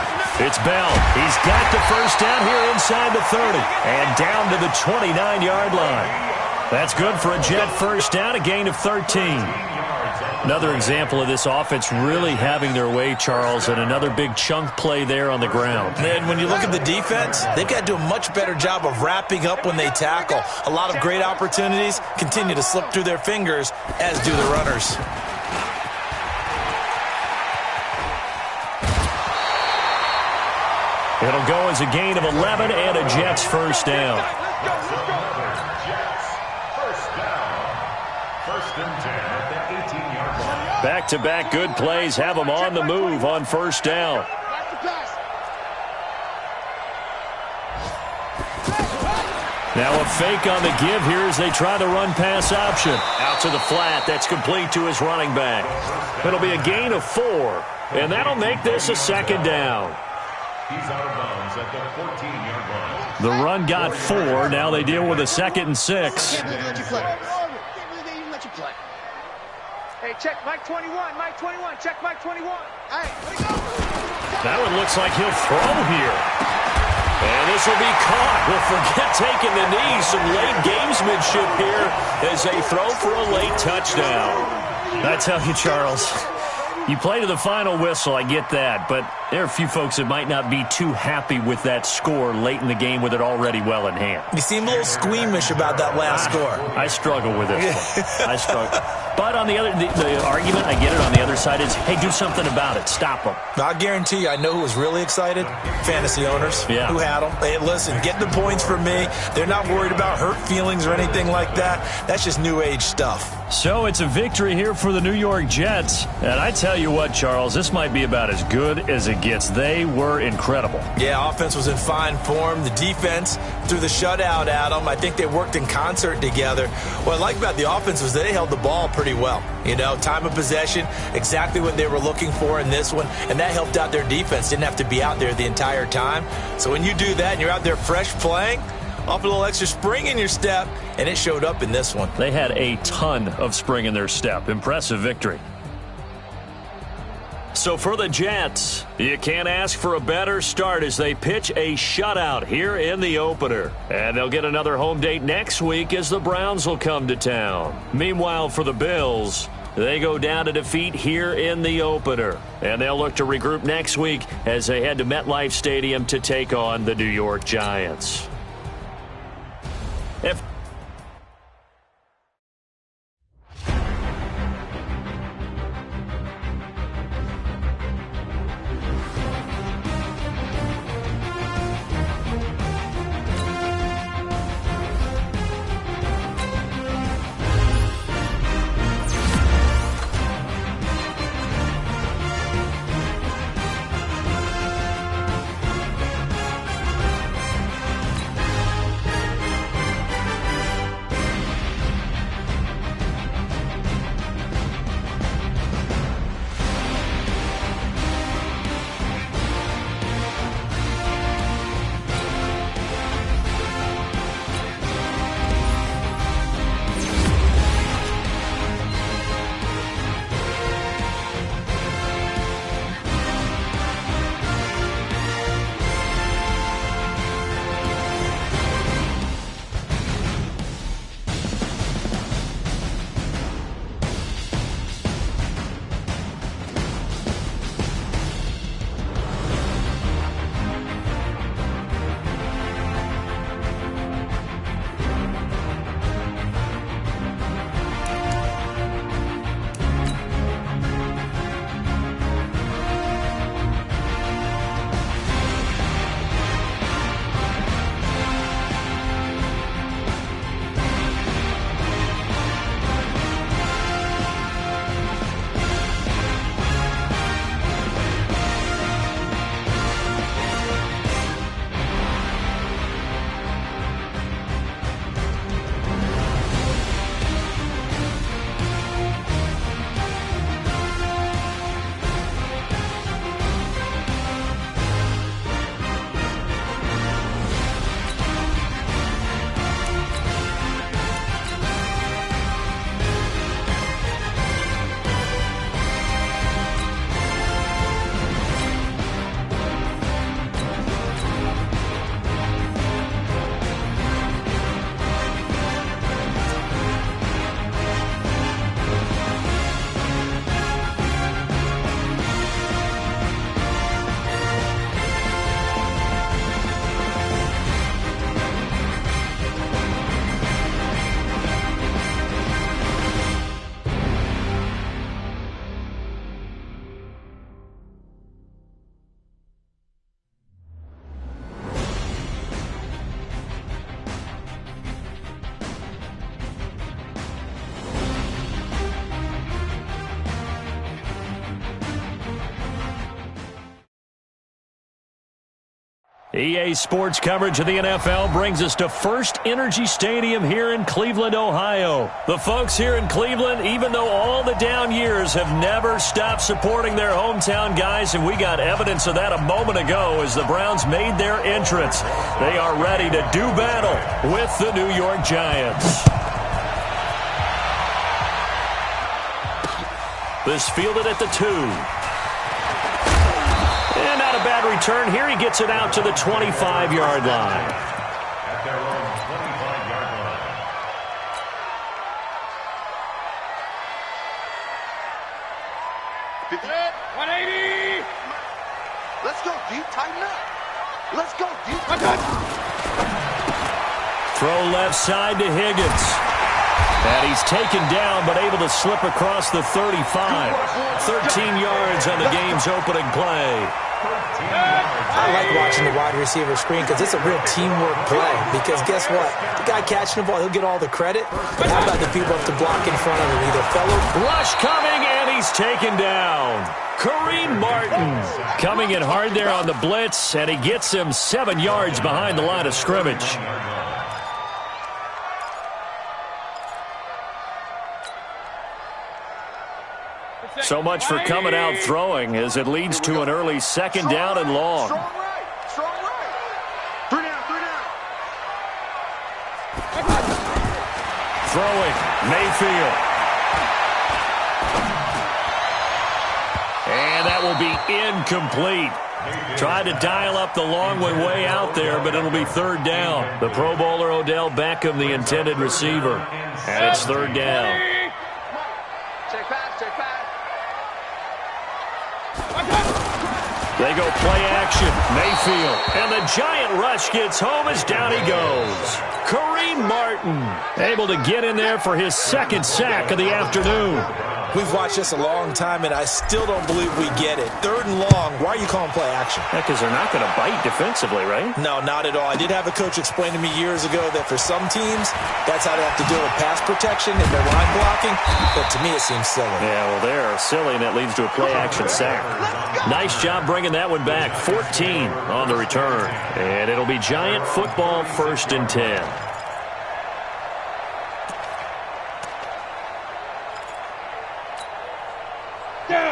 It's Bell. He's got the first down here inside the 30 and down to the 29-yard line. That's good for a Jet first down, a gain of 13. Another example of this offense really having their way, Charles, and another big chunk play there on the ground. And when you look at the defense, they've got to do a much better job of wrapping up when they tackle. A lot of great opportunities continue to slip through their fingers, as do the runners. It'll go as a gain of 11 and a Jets first down. Back-to-back good plays have them on the move on first down. Now a fake on the give here as they try the run-pass option. Out to the flat. That's complete to his running back. It'll be a gain of 4, and that'll make this a second down. He's out of bounds at the 14-yard line. The run got 4. Now they deal with a 2nd and 6. Hey, check Mike 21, Mike 21, check Mike 21. Hey, that one looks like he'll throw here. And this will be caught. We'll forget taking the knee. Some late gamesmanship here as they throw for a late touchdown. I tell you, Charles, you play to the final whistle, I get that, but there are a few folks that might not be too happy with that score late in the game with it already well in hand. You seem a little squeamish about that last score. I struggle with this one. I struggle. But on the other, the argument, I get it, on the other side is, hey, do something about it. Stop them. I guarantee you, I know who was really excited. Fantasy owners who had them. Hey, listen, get the points from me. They're not worried about hurt feelings or anything like that. That's just new age stuff. So it's a victory here for the New York Jets. And I tell you what, Charles, this might be about as good as it gets. They were incredible. Yeah, offense was in fine form. The defense threw the shutout at them. I think they worked in concert together. What I like about the offense was they held the ball pretty well. You know, time of possession, exactly what they were looking for in this one, and that helped out their defense. Didn't have to be out there the entire time. So when you do that and you're out there fresh playing, off a little extra spring in your step, and it showed up in this one. They had a ton of spring in their step. Impressive victory. So for the Jets, you can't ask for a better start as they pitch a shutout here in the opener. And they'll get another home date next week as the Browns will come to town. Meanwhile, for the Bills, They go down to defeat here in the opener. And they'll look to regroup next week as they head to MetLife Stadium to take on the New York Giants. EA Sports coverage of the NFL brings us to First Energy Stadium here in Cleveland, Ohio. The folks here in Cleveland, even though all the down years, have never stopped supporting their hometown guys, and we got evidence of that a moment ago as the Browns made their entrance. They are ready to do battle with the New York Giants. This fielded at the 2. And not a bad return here. He gets it out to the 25-yard line. At their own 25-yard line. Hit. 180. Let's go deep. Tighten up. Let's go deep. Throw left side to Higgins. And he's taken down, but able to slip across the 35. 13 yards on the game's opening play. I like watching the wide receiver screen because it's a real teamwork play. Because guess what? The guy catching the ball, he'll get all the credit. But how about the people up to block in front of him? Either fellow. Rush coming, and he's taken down. Kareem Martin coming in hard there on the blitz, and he gets him 7 yards behind the line of scrimmage. So much for coming out throwing as it leads to an early second down and long. Strong right. Strong right. 3 down. 3 down. Throwing, Mayfield. And that will be incomplete. Tried to dial up the long way out there, but it'll be third down. The Pro Bowler Odell Beckham, the intended receiver. And it's third down. Check back. They go play action. Mayfield. And the giant rush gets home as down he goes. Kareem Martin able to get in there for his second sack of the afternoon. We've watched this a long time, and I still don't believe we get it. 3rd and long. Why are you calling play action? Because they're not going to bite defensively, right? No, not at all. I did have a coach explain to me years ago that for some teams, that's how they have to deal with pass protection and their line blocking. But to me, it seems silly. Yeah, well, they're silly, and that leads to a play action sack. Nice job bringing that one back. 14 on the return. And it'll be Giant football, 1st and 10.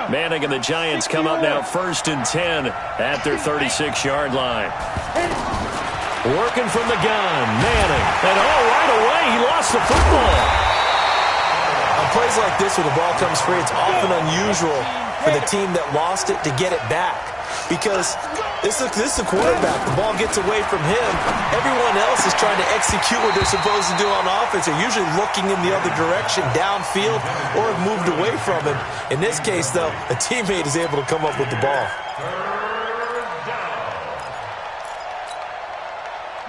Manning and the Giants come up now 1st and 10 at their 36-yard line. Working from the gun, Manning. And right away, he lost the football. On plays like this where the ball comes free, it's often unusual for the team that lost it to get it back. Because this is a quarterback. The ball gets away from him. Everyone else is trying to execute what they're supposed to do on offense. They're usually looking in the other direction, downfield, or have moved away from him. In this case, though, a teammate is able to come up with the ball.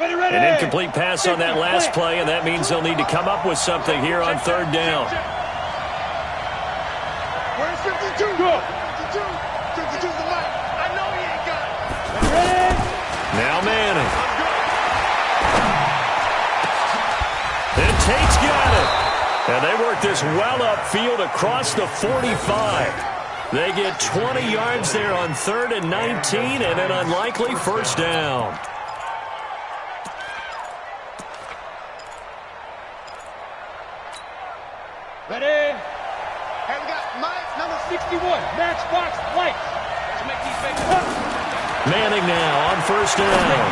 An incomplete pass on that last play, and that means they'll need to come up with something here on 3rd down. Where's 52? 52's the line. I know he ain't got it. Now Manning. And Tate's got it. And they work this well upfield across the 45. They get 20 yards there on 3rd and 19 and an unlikely 1st down. Ready? Hey, we got Mike, number 61, Matchbox Lights. Let's make these babies. Manning now on 1st down.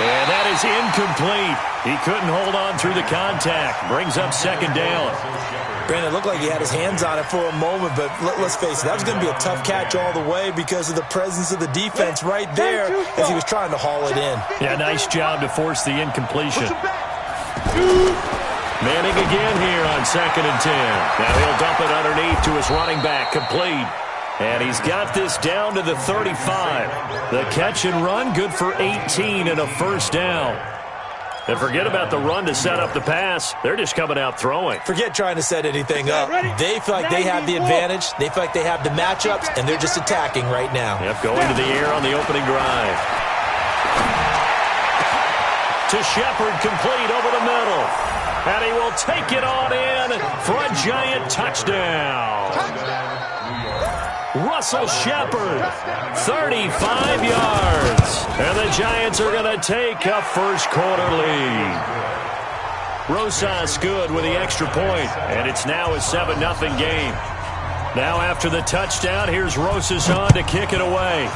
And that is incomplete. He couldn't hold on through the contact. Brings up 2nd down. Brandon, it looked like he had his hands on it for a moment, but let's face it, that was going to be a tough catch all the way because of the presence of the defense right there as he was trying to haul it in. Yeah, nice job to force the incompletion. Manning again here on 2nd and 10. Now he'll dump it underneath to his running back, complete. And he's got this down to the 35. The catch and run, good for 18 and a 1st down. And forget about the run to set up the pass. They're just coming out throwing. Forget trying to set anything up. They feel like they have the advantage. They feel like they have the matchups, and they're just attacking right now. Yep, going to the air on the opening drive. To Shepard, complete over the middle. And he will take it on in for a Giant touchdown. Russell Shepard, 35 yards. And the Giants are going to take a 1st quarter lead. Rosas good with the extra point, and it's now a 7-0 game. Now after the touchdown, here's Rosas on to kick it away.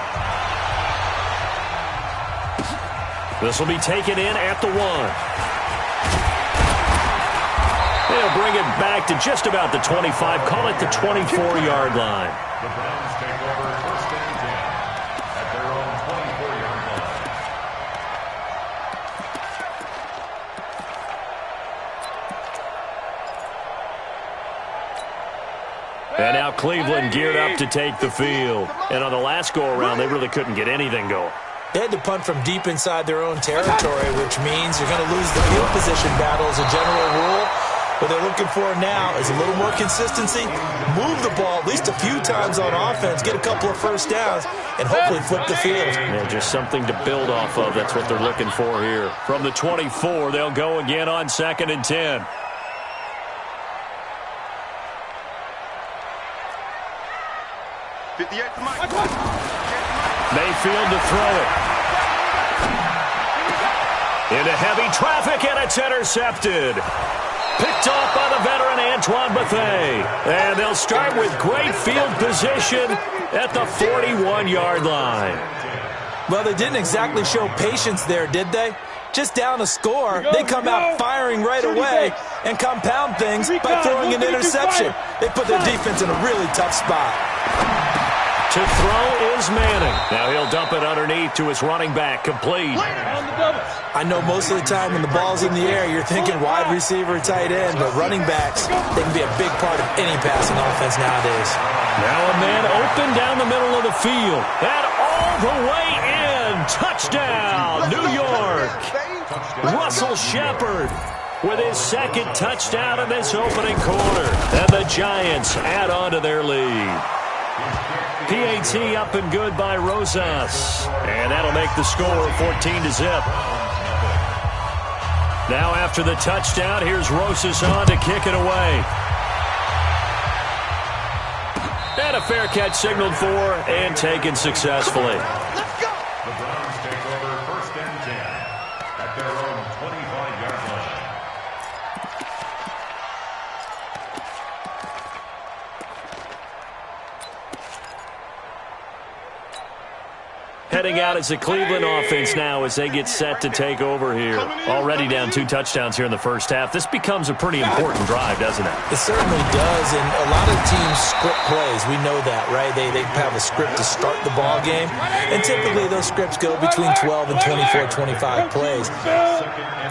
This will be taken in at the 1. They'll bring it back to just about the 25. Call it the 24-yard line. The Browns take over 1st and 10 at their own 24-yard line. And now Cleveland geared up to take the field. And on the last go-around, they really couldn't get anything going. They had to punt from deep inside their own territory, which means you're going to lose the field position battle as a general rule. What they're looking for now is a little more consistency, move the ball at least a few times on offense, get a couple of 1st downs, and hopefully flip the field. Yeah, just something to build off of. That's what they're looking for here. From the 24, they'll go again on 2nd and 10. Mayfield to throw it. Into heavy traffic, and it's intercepted. Picked off by the veteran Antoine Bethea. And they'll start with great field position at the 41-yard line. Well, they didn't exactly show patience there, did they? Just down a score, they come out firing right away and compound things by throwing an interception. They put their defense in a really tough spot. To throw is Manning. Now he'll dump it underneath to his running back, complete. I know most of the time when the ball's in the air, you're thinking wide receiver, tight end, but running backs, they can be a big part of any passing offense nowadays. Now a man open down the middle of the field. And all the way in. Touchdown, New York. Russell Shepard with his second touchdown in this opening quarter. And the Giants add on to their lead. PAT up and good by Rosas. And that'll make the score 14-0. Now after the touchdown, here's Rosas on to kick it away. And a fair catch signaled for and taken successfully. Let's go. The Browns take over 1st and 10 at their own 25-yard line. Heading out is the Cleveland offense now as they get set to take over here. Already down 2 touchdowns here in the first half. This becomes a pretty important drive, doesn't it? It certainly does, and a lot of teams script plays. We know that, right? They have a script to start the ball game, and typically those scripts go between 12 and 24, 25 plays.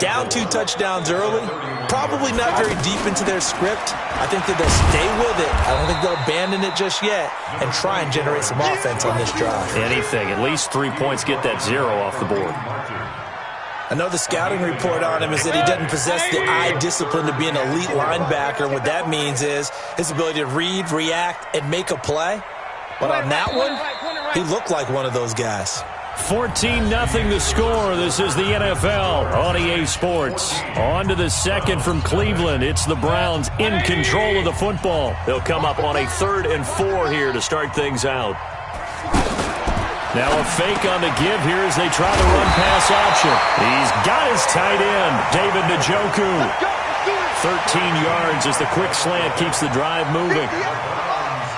Down 2 touchdowns early, probably not very deep into their script. I think that they'll stay with it. I don't think they'll abandon it just yet and try and generate some offense on this drive. Anything, at least 3 points, get that 0 off the board. I know the scouting report on him is that he doesn't possess the eye discipline to be an elite linebacker. What that means is his ability to read, react, and make a play. But on that one, he looked like one of those guys. 14-0 the score. This is the NFL on EA Sports. On to the second from Cleveland. It's the Browns in control of the football. They'll come up on a 3rd and 4 here to start things out. Now a fake on the give here as they try the run-pass option. He's got his tight end, David Njoku. 13 yards as the quick slant keeps the drive moving.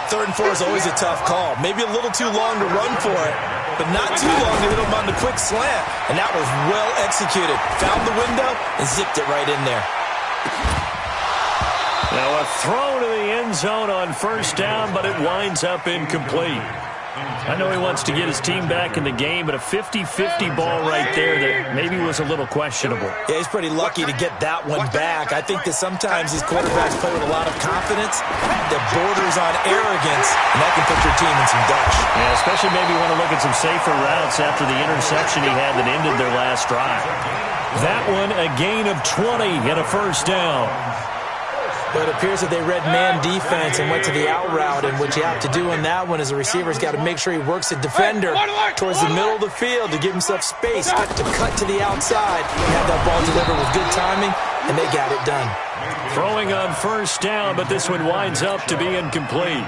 3rd and 4 is always a tough call. Maybe a little too long to run for it, but not too long to hit him on the quick slant. And that was well executed. Found the window and zipped it right in there. Now a throw to the end zone on 1st down, but it winds up incomplete. I know he wants to get his team back in the game, but a 50-50 ball right there that maybe was a little questionable. Yeah, he's pretty lucky to get that one back. I think that sometimes these quarterbacks play with a lot of confidence that borders on arrogance, and that can put your team in some dutch. Yeah, especially maybe want to look at some safer routes after the interception he had that ended their last drive. That one, a gain of 20 and a 1st down. But it appears that they read man defense and went to the out route, and what you have to do on that one is the receiver's got to make sure he works the defender towards the middle of the field to give himself space to cut to the outside. He had that ball delivered with good timing, and they got it done. Throwing on 1st down, but this one winds up to be incomplete.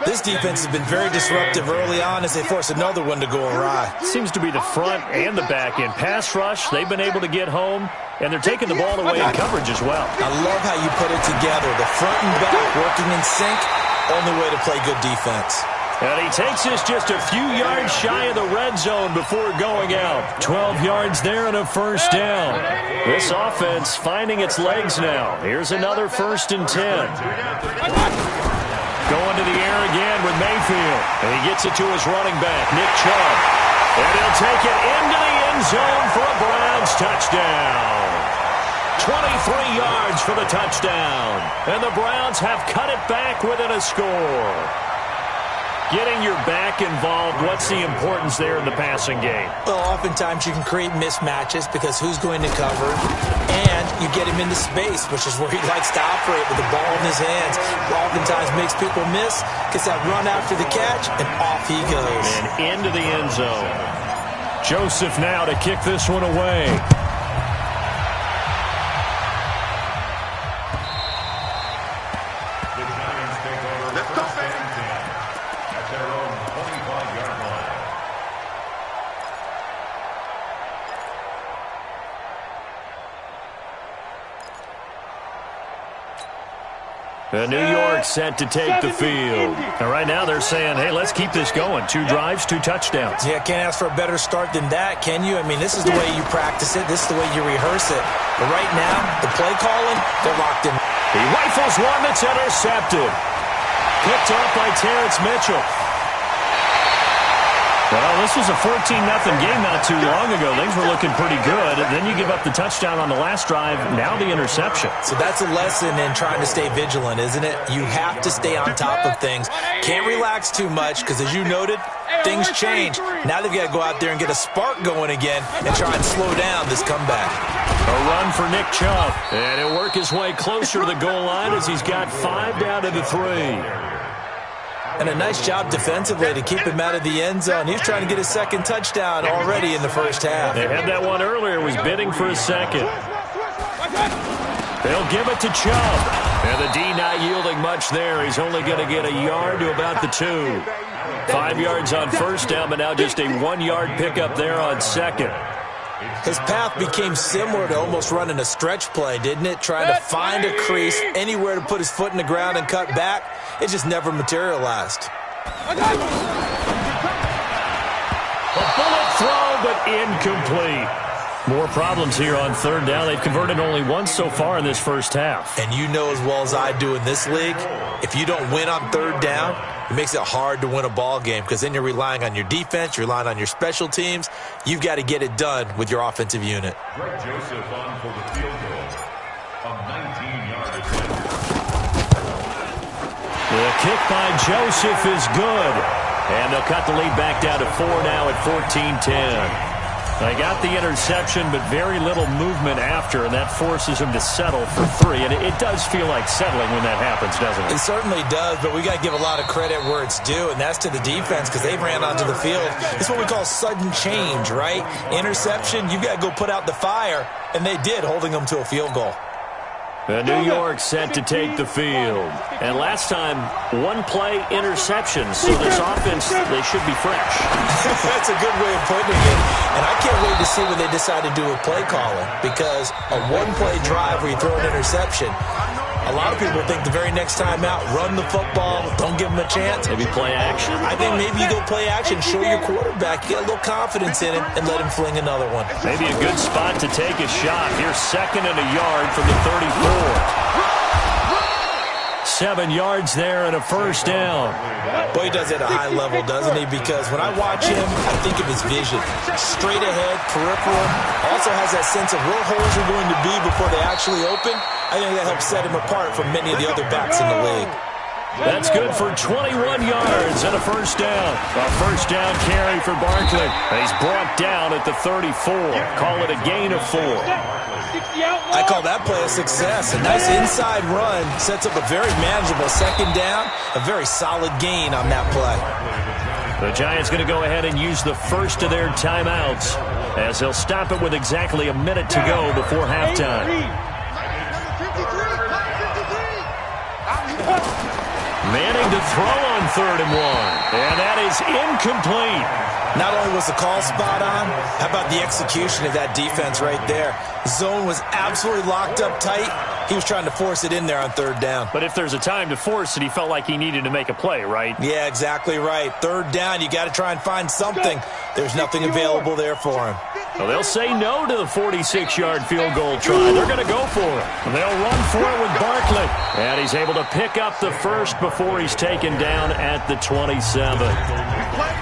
This defense has been very disruptive early on as they force another one to go awry. Seems to be the front and the back end. Pass rush, they've been able to get home, and they're taking the ball away in coverage as well. I love how you put it together. The front and back working in sync, only way to play good defense. And he takes us just a few yards shy of the red zone before going out. 12 yards there and a 1st down. This offense finding its legs now. Here's another 1st and 10. Going to the air again with Mayfield. And he gets it to his running back, Nick Chubb. And he'll take it into the end zone for a Browns touchdown. 23 yards for the touchdown. And the Browns have cut it back within a score. Getting your back involved, what's the importance there in the passing game? Well, oftentimes you can create mismatches because who's going to cover, and you get him into space, which is where he likes to operate with the ball in his hands. Oftentimes makes people miss, gets that run after the catch, and off he goes. And into the end zone. Joseph now to kick this one away. New York set to take the field. And right now they're saying, hey, let's keep this going. 2 drives, 2 touchdowns. Yeah, can't ask for a better start than that, can you? I mean, this is the way you practice it. This is the way you rehearse it. But right now, the play calling, they're locked in. He rifles one that's intercepted. Picked up by Terrence Mitchell. Well, this was a 14-0 game not too long ago. Things were looking pretty good. And then you give up the touchdown on the last drive, now the interception. So that's a lesson in trying to stay vigilant, isn't it? You have to stay on top of things. Can't relax too much because, as you noted, things change. Now they've got to go out there and get a spark going again and try and slow down this comeback. A run for Nick Chubb. And he'll work his way closer to the goal line as he's got 5 down to the 3. And a nice job defensively to keep him out of the end zone. He's trying to get his second touchdown already in the first half. They had that one earlier, was bidding for a second. They'll give it to Chubb. And the D not yielding much there. He's only going to get a yard to about the 2. 5 yards on first down, but now just a 1-yard pickup there on second. His path became similar to almost running a stretch play, didn't it? Trying to find a crease, anywhere to put his foot in the ground and cut back. It just never materialized. A bullet throw, but incomplete. More problems here on third down. They've converted only once so far in this first half. And you know as well as I do in this league, if you don't win on third down, it makes it hard to win a ball game because then you're relying on your defense, you're relying on your special teams. You've got to get it done with your offensive unit. Greg Joseph on for the field goal. A 19-yard attempt. The kick by Joseph is good. And they'll cut the lead back down to 4 now at 14-10. They got the interception, but very little movement after, and that forces him to settle for 3. And it does feel like settling when that happens, doesn't it? It certainly does, but we got to give a lot of credit where it's due, and that's to the defense because they ran onto the field. It's what we call sudden change, right? Interception, you've got to go put out the fire, and they did, holding them to a field goal. The New York set to take the field. And last time, 1-play interception. So this offense, they should be fresh. That's a good way of putting it. And I can't wait to see what they decide to do with play calling. Because a 1-play drive where you throw an interception, a lot of people think the very next time out, run the football, don't give them a chance. Maybe play action. I think maybe you go play action, show your quarterback, get a little confidence in him, and let him fling another one. Maybe a good spot to take a shot. Here's 2nd and a yard from the 34. 7 yards there and a first down. Boy, he does it at a high level, doesn't he? Because when I watch him, I think of his vision. Straight ahead, peripheral. Also has that sense of where holes are going to be before they actually open. I think that helps set him apart from many of the other backs in the league. That's good for 21 yards and a first down. A first down carry for Barkley. He's brought down at the 34. Call it a gain of 4. I call that play a success. A nice inside run sets up a very manageable second down. A very solid gain on that play. The Giants going to go ahead and use the first of their timeouts as they'll stop it with exactly a minute to go before halftime. Manning to throw on 3rd and 1. And that is incomplete. Not only was the call spot on, how about the execution of that defense right there? Zone was absolutely locked up tight. He was trying to force it in there on 3rd down. But if there's a time to force it, he felt like he needed to make a play, right? Yeah, exactly right. 3rd down, you got to try and find something. There's nothing available there for him. Well, they'll say no to the 46-yard field goal try. They're going to go for it. They'll run for it with Barkley. And he's able to pick up the first before he's taken down at the 27.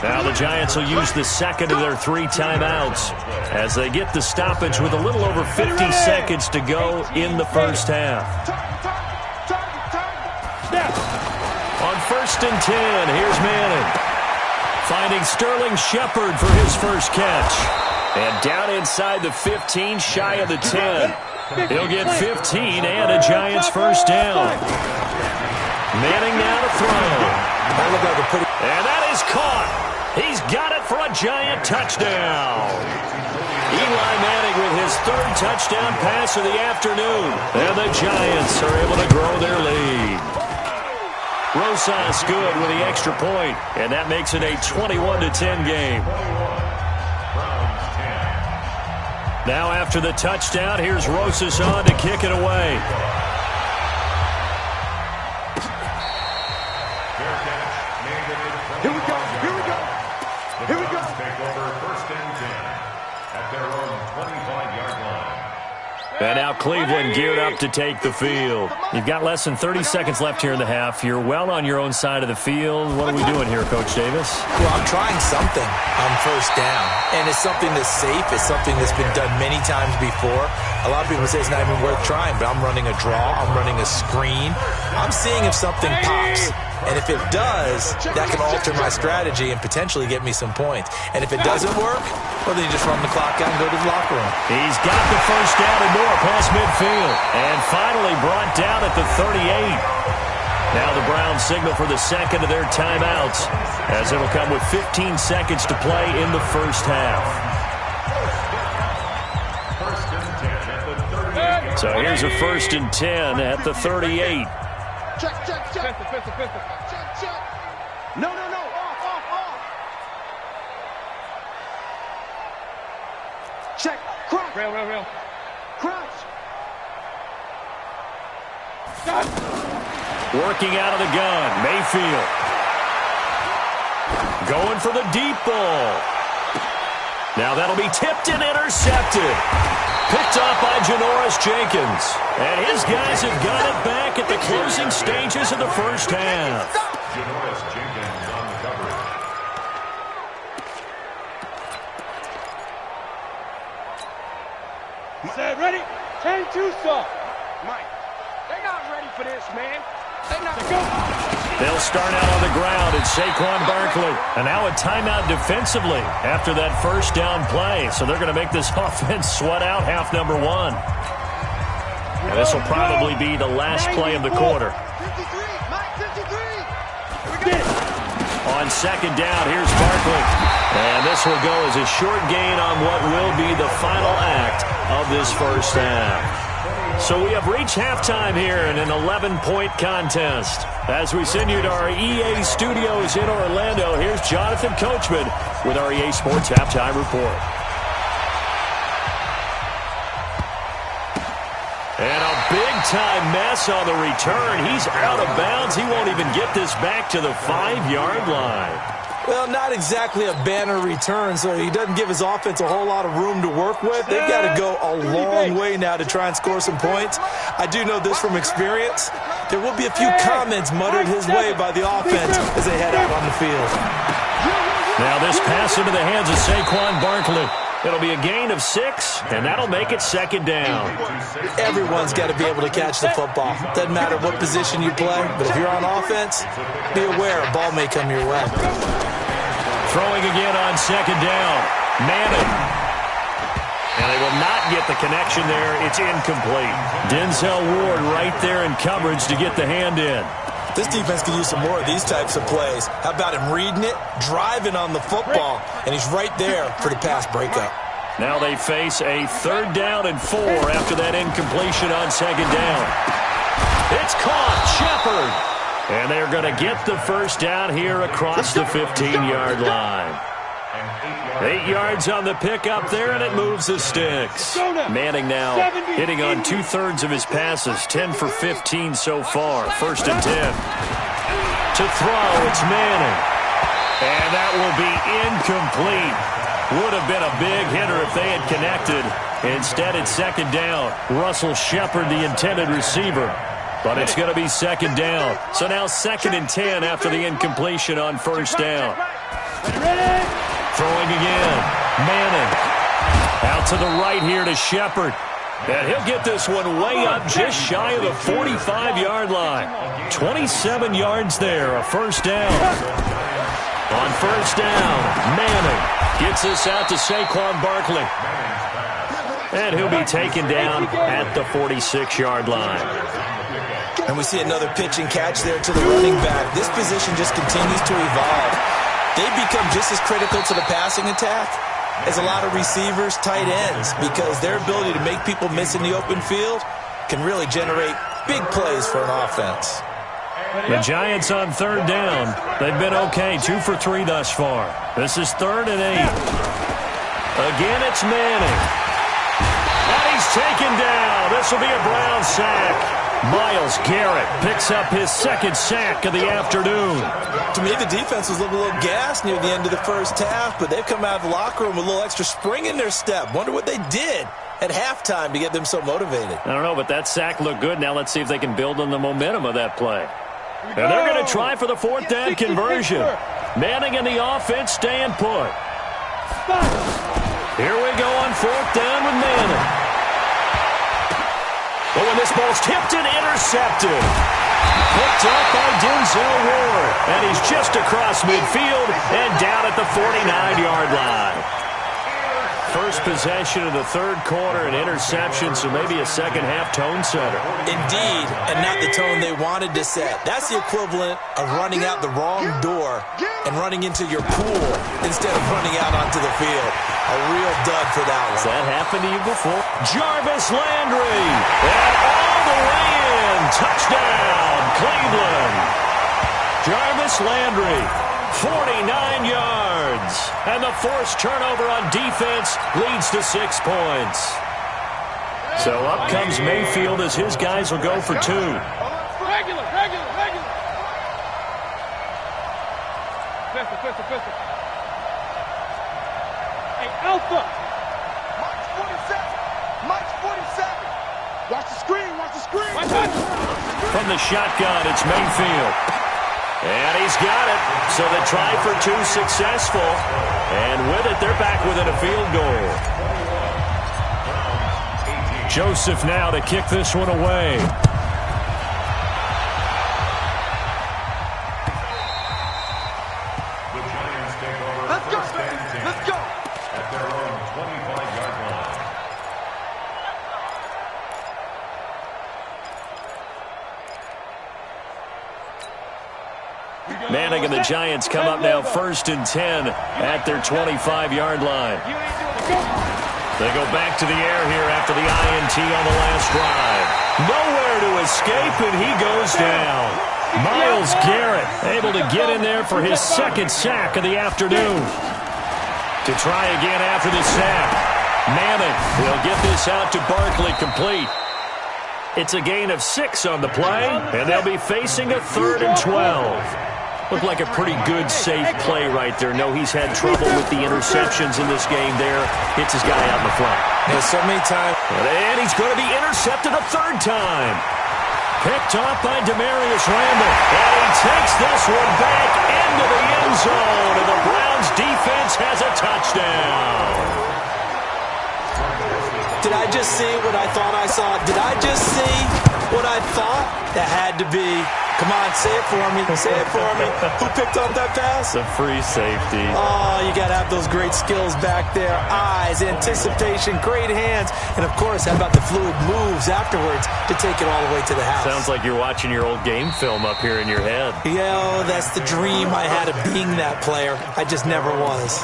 Now the Giants will use the second of their 3 timeouts as they get the stoppage with a little over 50 seconds to go in the first half. On 1st and 10, here's Manning. Finding Sterling Shepard for his first catch. And down inside the 15, shy of the 10. He'll get 15 and a Giants first down. Manning now to throw. And that is caught. He's got it for a Giant touchdown. Eli Manning with his 3rd touchdown pass of the afternoon. And the Giants are able to grow their lead. Rosas good with the extra point, and that makes it a 21-10 game. Now after the touchdown, here's Rosas on to kick it away. Here we go. Here we go. Here we go. Take over 1st and 10 at their own 25-yard line. And now Cleveland geared up to take the field. You've got less than 30 seconds left here in the half. You're well on your own side of the field. What are we doing here, Coach Davis? Well, I'm trying something on first down. And it's something that's safe. It's something that's been done many times before. A lot of people say it's not even worth trying, but I'm running a draw. I'm running a screen. I'm seeing if something pops. And if it does, that can alter my strategy and potentially get me some points. And if it doesn't work, well, then you just run the clock out and go to the locker room. He's got the first down and more past midfield. And finally brought down at the 38. Now the Browns signal for the second of their timeouts, as it'll come with 15 seconds to play in the first half. So here's a 1st and 10 at the 38. Check. Check. No. Off. Check. Crouch. Real. Crouch. Working out of the gun, Mayfield. Going for the deep ball. Now that'll be tipped and intercepted. Picked off by Janoris Jenkins. And his guys have got it back at the closing stages of the first half. Janoris Jenkins on the coverage. Set, ready? 10-2 stop. Mike, they're not ready for this, man. They're not. They'll start out on the ground at Saquon Barkley. And now a timeout defensively after that first down play. So they're going to make this offense sweat out half number one. And this will probably be the last play of the quarter. 53, Mike, 53. On second down, here's Barkley. And this will go as a short gain on what will be the final act of this first half. So we have reached halftime here in an 11-point contest. As we send you to our EA studios in Orlando, here's Jonathan Coachman with our EA Sports Halftime Report. And a big-time mess on the return. He's out of bounds. He won't even get this back to the 5-yard line. Well, not exactly a banner return, so he doesn't give his offense a whole lot of room to work with. They've got to go a long way now to try and score some points. I do know this from experience. There will be a few comments muttered his way by the offense as they head out on the field. Now this pass into the hands of Saquon Barkley. It'll be a gain of 6, and that'll make it second down. Everyone's got to be able to catch the football. Doesn't matter what position you play, but if you're on offense, be aware a ball may come your way. Throwing again on second down. Manning. And they will not get the connection there. It's incomplete. Denzel Ward right there in coverage to get the hand in. This defense could use some more of these types of plays. How about him reading it, driving on the football, and he's right there for the pass breakup. Now they face a 3rd down and 4 after that incompletion on second down. It's caught. Shepard. And they're going to get the first down here across the 15-yard line. 8 yards on the pickup there, and it moves the sticks. Manning now hitting on 2/3 of his passes, 10 for 15 so far. 1st and 10. To throw, it's Manning. And that will be incomplete. Would have been a big hitter if they had connected. Instead, it's second down. Russell Shepard, the intended receiver. But it's going to be second down. So now 2nd and 10 after the incompletion on first down. Throwing again. Manning. Out to the right here to Shepard. And he'll get this one way up just shy of the 45-yard line. 27 yards there, a first down. On first down, Manning gets this out to Saquon Barkley. And he'll be taken down at the 46-yard line. And we see another pitch and catch there to the running back. This position just continues to evolve. They become just as critical to the passing attack as a lot of receivers, tight ends, because their ability to make people miss in the open field can really generate big plays for an offense. The Giants on 3rd down. They've been okay, 2 for 3 thus far. This is 3rd and 8. Again, it's Manning. And he's taken down. This will be a Brown sack. Myles Garrett picks up his second sack of the afternoon. To me, the defense was looking a little gassed near the end of the first half, but they've come out of the locker room with a little extra spring in their step. Wonder what they did at halftime to get them so motivated. I don't know, but that sack looked good. Now let's see if they can build on the momentum of that play. And they're going to try for the fourth down conversion. Manning in the offense staying put. Here we go on fourth down with Manning. Oh, and this ball's tipped and intercepted. Picked up by Denzel Ward. And he's just across midfield and down at the 49-yard line. First possession of the third quarter, an interception, so maybe a second-half tone setter. Indeed, and not the tone they wanted to set. That's the equivalent of running out the wrong door and running into your pool instead of running out onto the field. A real dud for that one. Has that happened to you before? Jarvis Landry, and all the way in. Touchdown, Cleveland. Jarvis Landry, 49 yards. And the forced turnover on defense leads to 6 points. So up comes Mayfield as his guys will go for 2. Regular. Pistol. Hey, Alpha. Mike's 47. Watch the screen. From the shotgun, it's Mayfield. And he's got it. So the try for 2 successful. And with it, they're back within a field goal. Joseph now to kick this one away. The Giants take over. Let's go. At their own 25-yard line. Manning and the Giants come up now 1st and 10 at their 25-yard line. They go back to the air here after the INT on the last drive. Nowhere to escape, and he goes down. Myles Garrett able to get in there for his second sack of the afternoon. To try again after the sack. Manning will get this out to Barkley complete. It's a gain of 6 on the play, and they'll be facing a 3rd and 12. Looked like a pretty good, safe play right there. No, he's had trouble with the interceptions in this game there. Hits his guy out in the front. There's so many times. And he's going to be intercepted a 3rd time. Picked off by Demarius Randall. And he takes this one back into the end zone. And the Browns defense has a touchdown. Did I just see what I thought I saw? Did I just see what I thought? That had to be. Come on, say it for me. Say it for me. Who picked up that pass? The free safety. Oh, you got to have those great skills back there. Eyes, anticipation, great hands. And, of course, how about the fluid moves afterwards to take it all the way to the house? Sounds like you're watching your old game film up here in your head. Yeah, that's the dream I had of being that player. I just never was.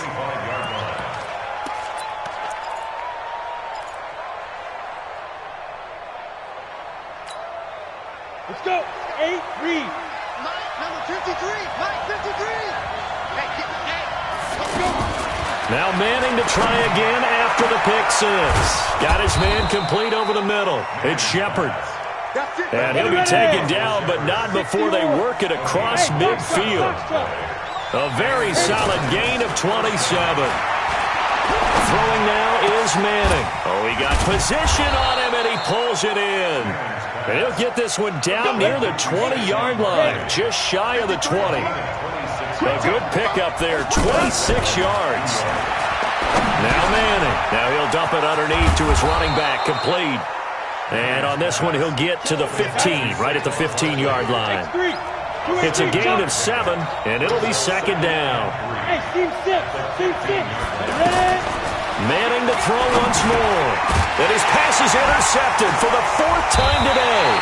Let's go. 8 read. Number 53. Mike 53. Let's go. Now Manning to try again after the pick 6. Got his man complete over the middle. It's Shepard. And he'll be taken down, but not before they work it across midfield. A very solid gain of 27. Throwing now is Manning. Oh, he got position on him, and he pulls it in. And he'll get this one down near the 20-yard line, just shy of the 20. A good pickup there, 26 yards. Now Manning. Now he'll dump it underneath to his running back, complete. And on this one, he'll get to the 15, right at the 15-yard line. It's a gain of 7, and it'll be second down. Manning to throw once more. And his pass is intercepted for the 4th time today.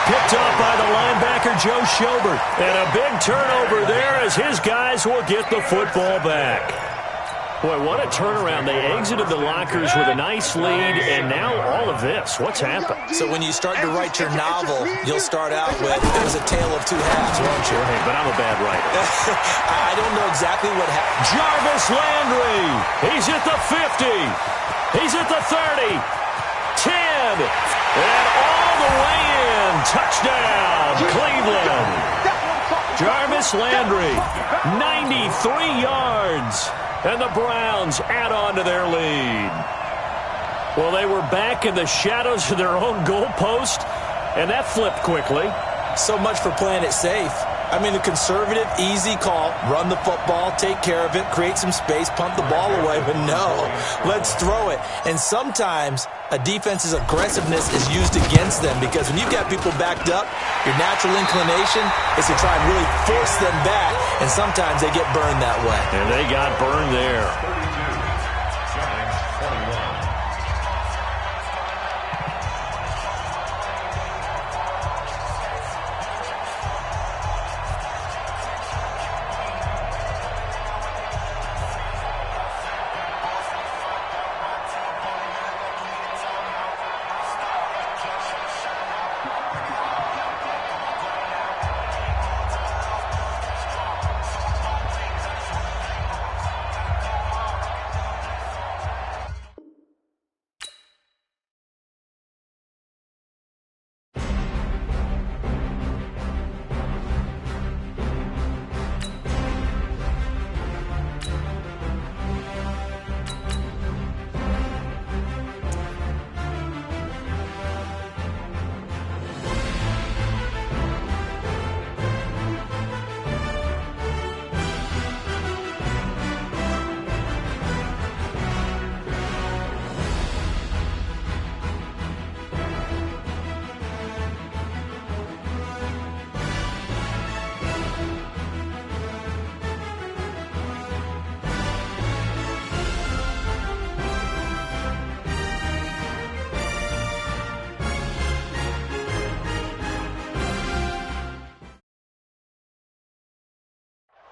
Picked off by the linebacker, Joe Schobert. And a big turnover there as his guys will get the football back. Boy, what a turnaround. They exited the lockers with a nice lead, and now all of this. What's happened? So when you start to write your novel, you'll start out with, it was a tale of 2 halves, won't you? Hey, but I'm a bad writer. I don't know exactly what happened. Jarvis Landry. He's at the 50. He's at the 30. 10. And all the way in. Touchdown, Cleveland. Jarvis Landry, 93 yards. And the Browns add on to their lead. Well, they were back in the shadows of their own goalpost, and that flipped quickly. So much for playing it safe. I mean, the conservative, easy call, run the football, take care of it, create some space, punt the ball away. But no, let's throw it. And sometimes a defense's aggressiveness is used against them because when you've got people backed up, your natural inclination is to try and really force them back, and sometimes they get burned that way. And they got burned there. 32, 21.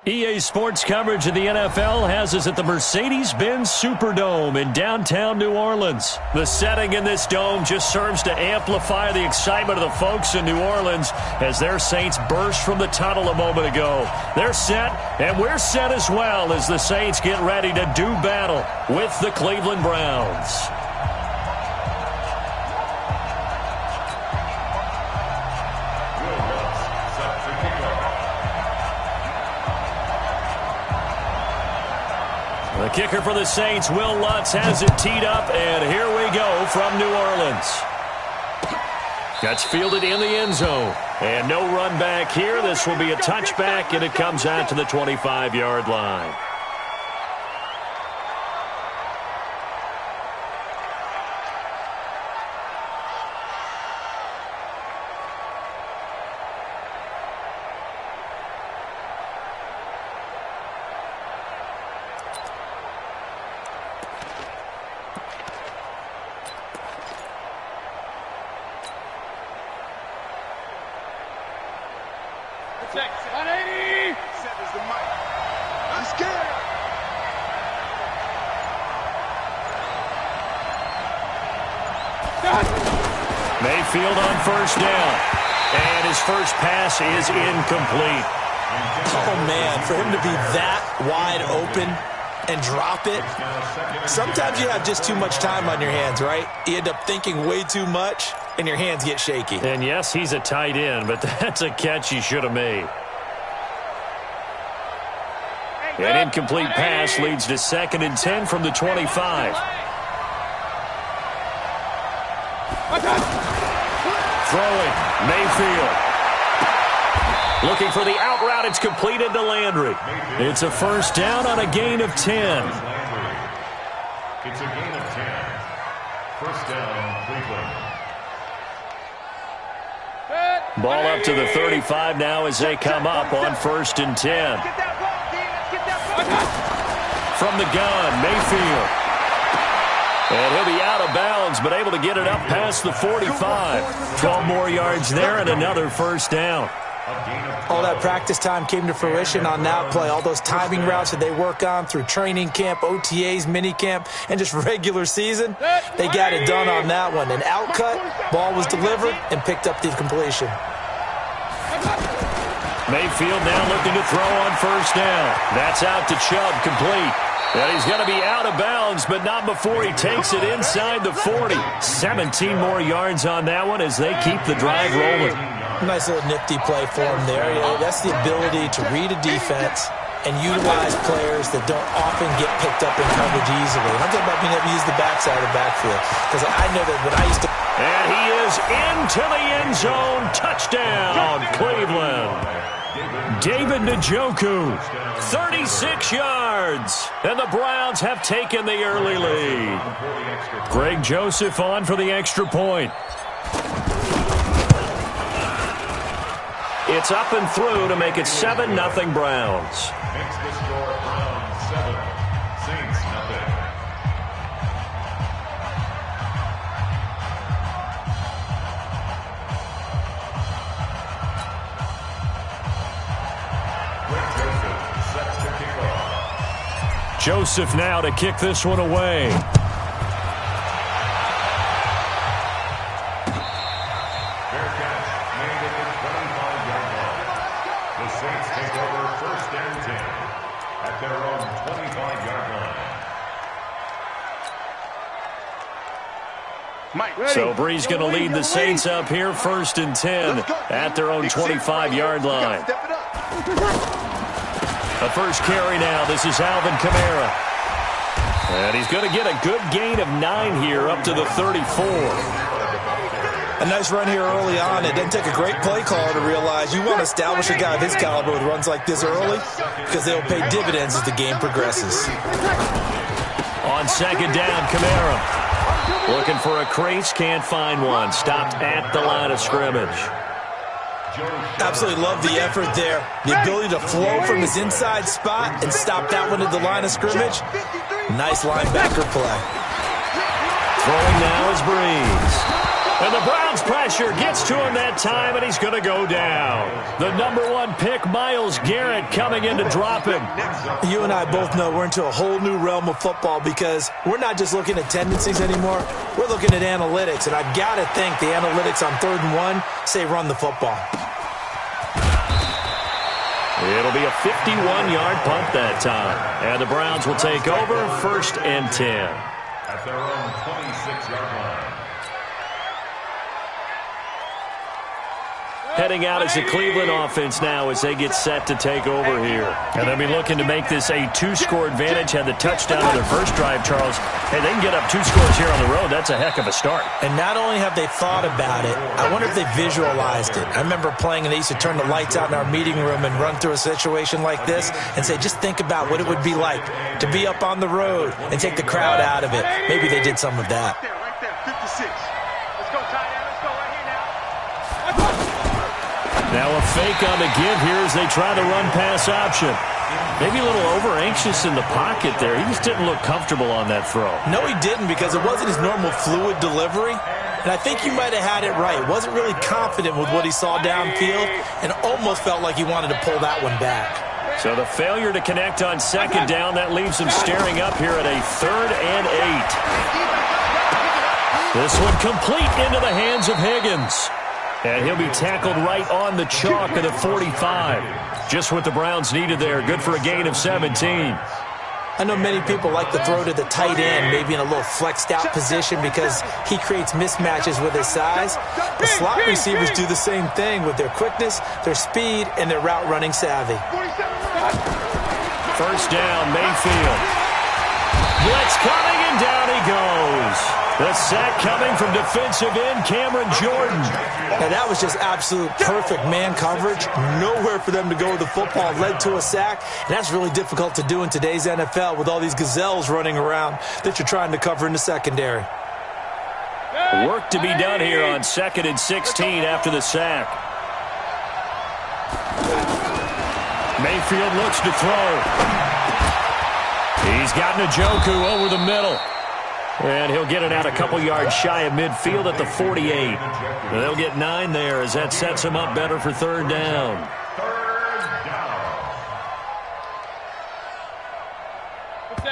EA Sports coverage of the NFL has us at the Mercedes-Benz Superdome in downtown New Orleans. The setting in this dome just serves to amplify the excitement of the folks in New Orleans as their Saints burst from the tunnel a moment ago. They're set, and we're set as well as the Saints get ready to do battle with the Cleveland Browns. The kicker for the Saints, Will Lutz, has it teed up, and here we go from New Orleans. That's fielded in the end zone. And no run back here. This will be a touchback, and it comes out to the 25-yard line. Mayfield on first down. And his first pass is incomplete. Oh, man, for him to be that wide open and drop it, sometimes you have just too much time on your hands, right? You end up thinking way too much, and your hands get shaky. And, yes, he's a tight end, but that's a catch he should have made. An incomplete pass leads to 2nd and 10 from the 25. Throwing, Mayfield. Looking for the out route. It's completed to Landry. It's a first down on a gain of 10. It's a gain of 10. First down, Cleveland. Ball up to the 35 now as they come up on 1st and 10. From the gun, Mayfield. And he'll be out of bounds, but able to get it up past the 45. 12 more yards there and another first down. All that practice time came to fruition on that play. All those timing routes that they work on through training camp, OTAs, minicamp, and just regular season, they got it done on that one. An outcut, ball was delivered, and picked up the completion. Mayfield now looking to throw on first down. That's out to Chubb, complete. And he's going to be out of bounds, but not before he takes it inside the 40. 17 more yards on that one as they keep the drive rolling. Nice little nifty play for him there. That's the ability to read a defense and utilize players that don't often get picked up in coverage easily. And I'm talking about being able to use the backside of the backfield. Because I know that when I used to... And he is into the end zone. Touchdown, Cleveland. David Njoku, 36 yards. And the Browns have taken the early lead. Greg Joseph on for the extra point. It's up and through to make it 7-0 Browns. Makes the score Browns 7, Saints nothing. Joseph sets to kick off. Joseph now to kick this one away. Fair catch made at the 25-yard line. The Saints take over first and 10 at their own 25-yard line. Mike, ready? So Bree's going to lead the Saints up here first and 10 at their own 25-yard line. Step it up. The first carry now. This is Alvin Kamara. And he's going to get a good gain of 9 here up to the 34. A nice run here early on. It doesn't take a great play caller to realize you want to establish a guy of his caliber with runs like this early because they'll pay dividends as the game progresses. On second down, Kamara. Looking for a crease, can't find one. Stopped at the line of scrimmage. Absolutely love the effort there. The ability to flow from his inside spot and stop that one at the line of scrimmage. Nice linebacker play. Throwing now is Breeze. And the Browns pressure gets to him that time, and he's going to go down. The #1 pick, Myles Garrett, coming in to drop him. You and I both know we're into a whole new realm of football because we're not just looking at tendencies anymore. We're looking at analytics, and I've got to think the analytics on 3rd and 1 say run the football. It'll be a 51-yard punt that time. And the Browns will take over first and 10. At their own 26-yard line. Heading out is the Cleveland offense now as they get set to take over here. And they'll be looking to make this a 2-score advantage. Had the touchdown on their first drive, Charles. Hey, they can get up 2 scores here on the road. That's a heck of a start. And not only have they thought about it, I wonder if they visualized it. I remember playing and they used to turn the lights out in our meeting room and run through a situation like this and say, just think about what it would be like to be up on the road and take the crowd out of it. Maybe they did some of that. Right there, 56. Let's go, tight end. Let's go right here now. Now a fake on the give here as they try the run-pass option. Maybe a little over-anxious in the pocket there. He just didn't look comfortable on that throw. No, he didn't because it wasn't his normal fluid delivery. And I think you might have had it right. Wasn't really confident with what he saw downfield and almost felt like he wanted to pull that one back. So the failure to connect on second down, that leaves him staring up here at a 3rd and 8. This one complete into the hands of Higgins. And he'll be tackled right on the chalk of the 45. Just what the Browns needed there. Good for a gain of 17. I know many people like to throw to the tight end, maybe in a little flexed out position because he creates mismatches with his size. The slot receivers do the same thing with their quickness, their speed, and their route running savvy. First down, Mayfield. Blitz coming, and down he goes. The sack coming from defensive end Cameron Jordan. Now that was just absolute perfect man coverage. Nowhere for them to go with the football. Led to a sack. And that's really difficult to do in today's NFL with all these gazelles running around that you're trying to cover in the secondary. Work to be done here on 2nd and 16 after the sack. Mayfield looks to throw. He's got Njoku over the middle. And he'll get it out a couple yards shy of midfield at the 48. And they'll get 9 there as that sets him up better for 3rd down.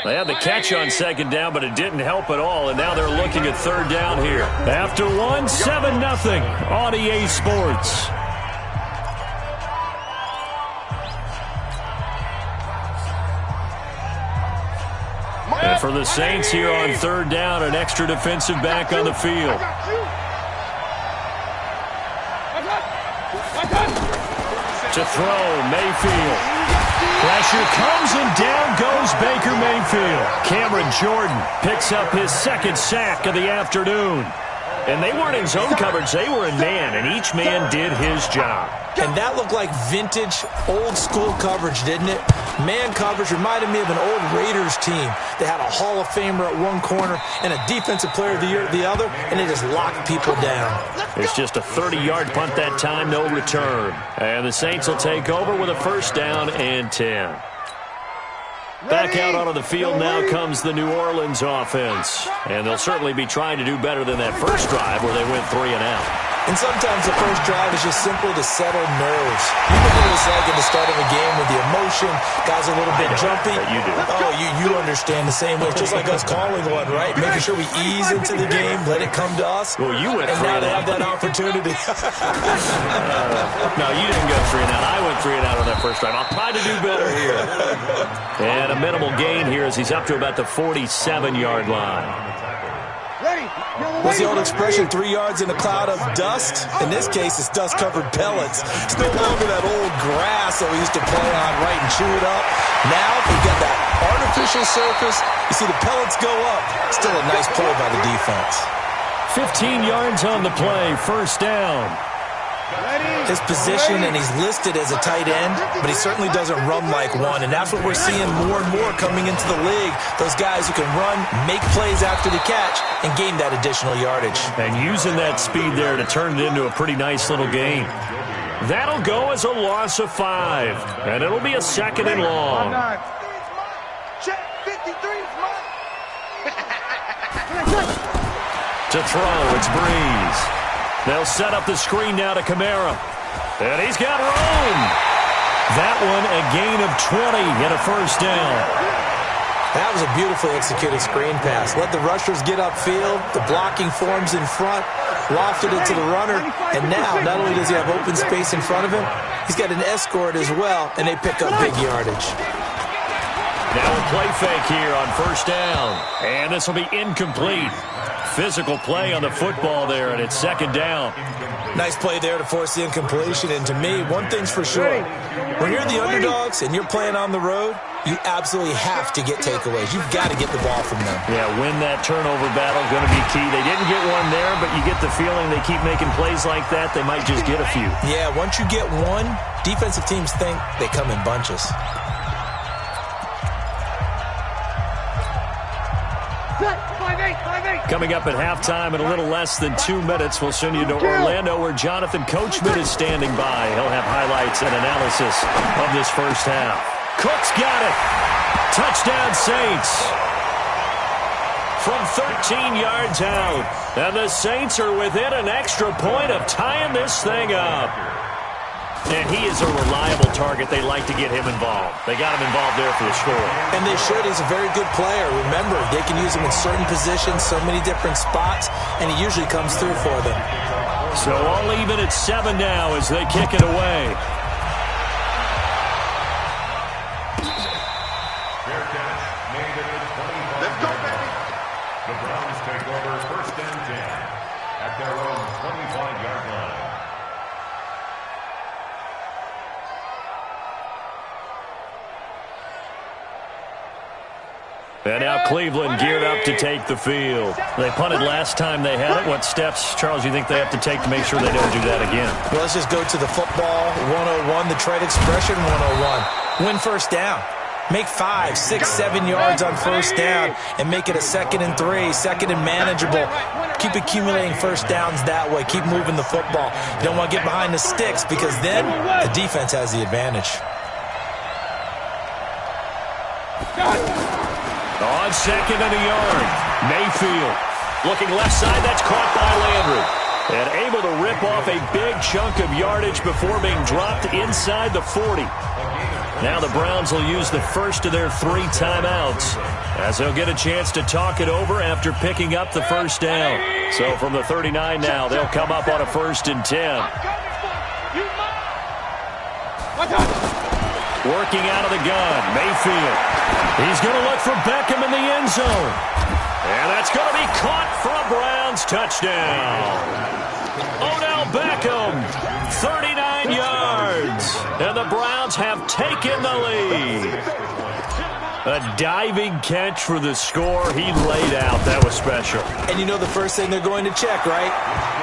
They had the catch on 2nd down, but it didn't help at all. And now they're looking at 3rd down here. After 1, 7-0 on EA Sports. for the Saints here on third down, an extra defensive back on the field. To throw, Mayfield. Pressure comes and down goes Baker Mayfield. Cameron Jordan picks up his second sack of the afternoon. And they weren't in zone coverage, they were in man, and each man did his job. And that looked like vintage, old-school coverage, didn't it? Man coverage reminded me of an old Raiders team. They had a Hall of Famer at one corner and a Defensive Player of the Year at the other, and they just locked people down. It's just a 30-yard punt that time, no return. And the Saints will take over with a first down and 10. Back out onto the field now comes the New Orleans offense. And they'll certainly be trying to do better than that first drive where they went 3 and out. And sometimes the first drive is just simply to settle nerves. You know what it's like at the start of a game with the emotion, guys are a little bit jumpy. You do. Oh, you understand the same way. It's just like us calling one, right? Making sure we ease into the game, let it come to us. Well, you went 3 and out. And now they have that opportunity. No, you didn't go 3 and out. I went 3 and out on that first drive. I'll try to do better here. And a minimal gain here as he's up to about the 47-yard line. What's the old expression, 3 yards in a cloud of dust? In this case, it's dust-covered pellets. It's no longer that old grass that we used to play on, right, and chew it up. Now, we've got that artificial surface. You see the pellets go up. Still a nice play by the defense. 15 yards on the play, first down. His position, and he's listed as a tight end, but he certainly doesn't run like one, and that's what we're seeing more and more coming into the league. Those guys who can run, make plays after the catch, and gain that additional yardage. And using that speed there to turn it into a pretty nice little game. That'll go as a loss of 5, and it'll be a second and long. Check 53 is mine. To throw, it's Breeze. They'll set up the screen now to Kamara. And he's got room. That one a gain of 20 and a first down. That was a beautifully executed screen pass. Let the rushers get upfield. The blocking forms in front. Lofted it to the runner. And now, not only does he have open space in front of him, he's got an escort as well, and they pick up big yardage. Now a play fake here on first down. And this will be incomplete. Physical play on the football there, and it's second down. Nice play there to force the incompletion. And to me, one thing's for sure. When you're the underdogs and you're playing on the road, you absolutely have to get takeaways. You've got to get the ball from them. Yeah, win that turnover battle, going to be key. They didn't get one there, but you get the feeling they keep making plays like that, they might just get a few. Yeah, once you get one, defensive teams think they come in bunches. Coming up at halftime in a little less than 2 minutes, we'll send you to Orlando where Jonathan Coachman is standing by. He'll have highlights and analysis of this first half. Cook's got it. Touchdown Saints. From 13 yards out. And the Saints are within an extra point of tying this thing up. And he is a reliable target. They like to get him involved. They got him involved there for the score. And they should. He's a very good player. Remember, they can use him in certain positions, so many different spots, and he usually comes through for them. So all even at 7 now as they kick it away. Fair catch made at the 25. Let's go, baby. The Browns take over first and 10 at their own 25-yard line. And now Cleveland geared up to take the field. They punted last time they had it. What steps, Charles, you think they have to take to make sure they don't do that again? Well, let's just go to the football 101, the trade expression 101. Win first down. Make 5, 6, 7 yards on first down and make it a 2nd and 3, second and manageable. Keep accumulating first downs that way. Keep moving the football. You don't want to get behind the sticks because then the defense has the advantage. On second and a yard, Mayfield looking left side. That's caught by Landry. And able to rip off a big chunk of yardage before being dropped inside the 40. Now the Browns will use the first of their 3 timeouts as they'll get a chance to talk it over after picking up the first down. So from the 39 now, they'll come up on a 1st and 10. Working out of the gun, Mayfield. He's going to look for Beckham in the end zone. And that's going to be caught for a Browns touchdown. Odell Beckham, 39 yards. And the Browns have taken the lead. A diving catch for the score. He laid out. That was special. And you know the first thing they're going to check, right?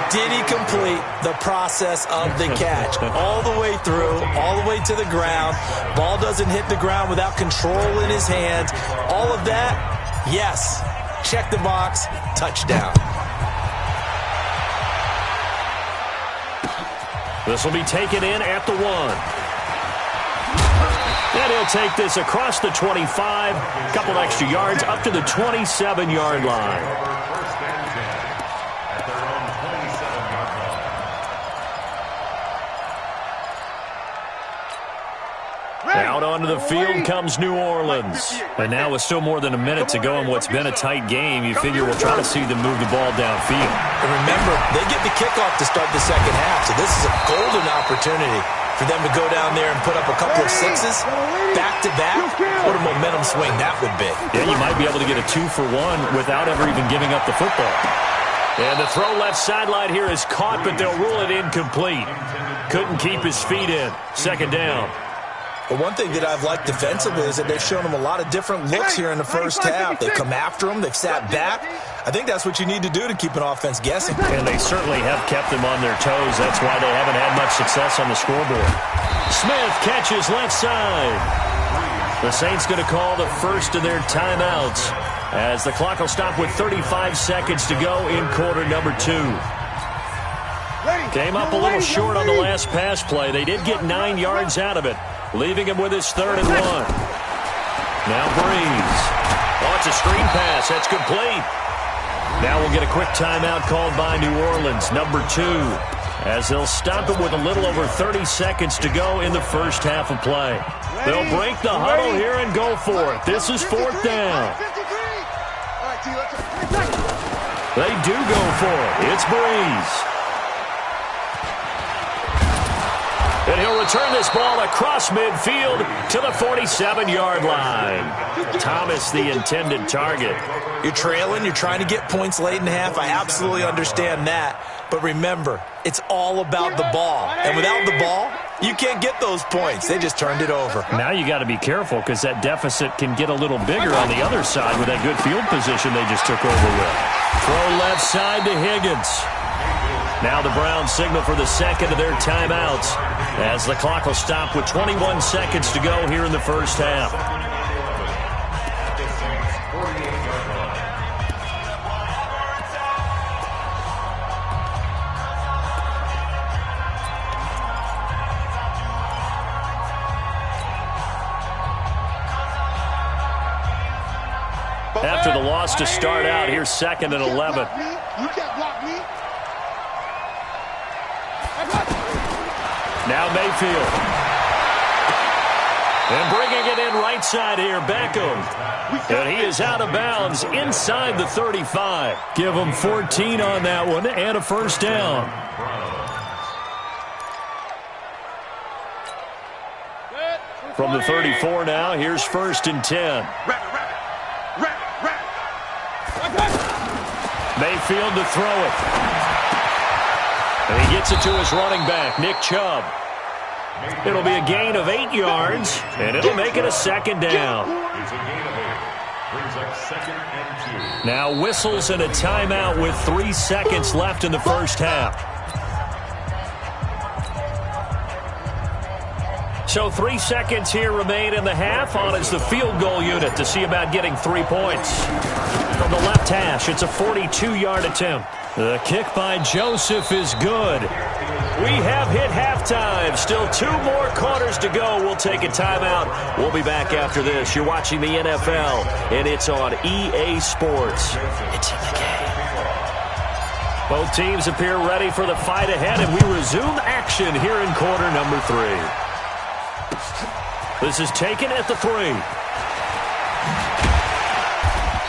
Did he complete the process of the catch? All the way through, all the way to the ground. Ball doesn't hit the ground without control in his hands. All of that, yes. Check the box. Touchdown. This will be taken in at the 1. And he'll take this across the 25, a couple extra yards, up to the 27-yard line. Out onto the field comes New Orleans. And now with still more than a minute to go in what's been a tight game, you figure we'll try to see them move the ball downfield. And remember, they get the kickoff to start the second half, so this is a golden opportunity for them to go down there and put up a couple of sixes back-to-back. What a momentum swing that would be. Yeah, you might be able to get a 2-for-1 without ever even giving up the football. And the throw left sideline here is caught, but they'll rule it incomplete. Couldn't keep his feet in. Second down. But one thing that I've liked defensively is that they've shown him a lot of different looks here in the first half. They've come after him. They've sat back. I think that's what you need to do to keep an offense guessing. And they certainly have kept them on their toes. That's why they haven't had much success on the scoreboard. Smith catches left side. The Saints going to call the first of their timeouts as the clock will stop with 35 seconds to go in quarter number 2. Came up a little short on the last pass play. They did get 9 yards out of it, leaving him with his 3rd and 1. Now Breeze. Oh, it's a screen pass. That's complete. Now we'll get a quick timeout called by New Orleans, number 2, as they'll stop it with a little over 30 seconds to go in the first half of play. They'll break the huddle here and go for it. This is 4th down. They do go for it. It's Breeze. And he'll return this ball across midfield to the 47-yard line. Thomas, the intended target. You're trailing. You're trying to get points late in the half. I absolutely understand that. But remember, it's all about the ball. And without the ball, you can't get those points. They just turned it over. Now you got to be careful because that deficit can get a little bigger on the other side with that good field position they just took over with. Throw left side to Higgins. Now the Browns signal for the second of their timeouts as the clock will stop with 21 seconds to go here in the first half. After the loss to start out, here's 2nd and 11. You can't block me. Now Mayfield. And bringing it in right side here, Beckham. And he is out of bounds inside the 35. Give him 14 on that one and a first down. From the 34 now, here's 1st and 10. Mayfield to throw it. And he gets it to his running back, Nick Chubb. It'll be a gain of 8 yards, and it'll make it a 2nd down. It's a gain of 8. Brings up 2nd and 2. Now whistles and a timeout with 3 seconds left in the first half. So 3 seconds here remain in the half. On is the field goal unit to see about getting 3 points. From the left hash, it's a 42-yard attempt. The kick by Joseph is good. We have hit halftime. Still 2 more quarters to go. We'll take a timeout. We'll be back after this. You're watching the NFL, and it's on EA Sports. It's in the game. Both teams appear ready for the fight ahead, and we resume action here in quarter number 3. This is taken at the 3.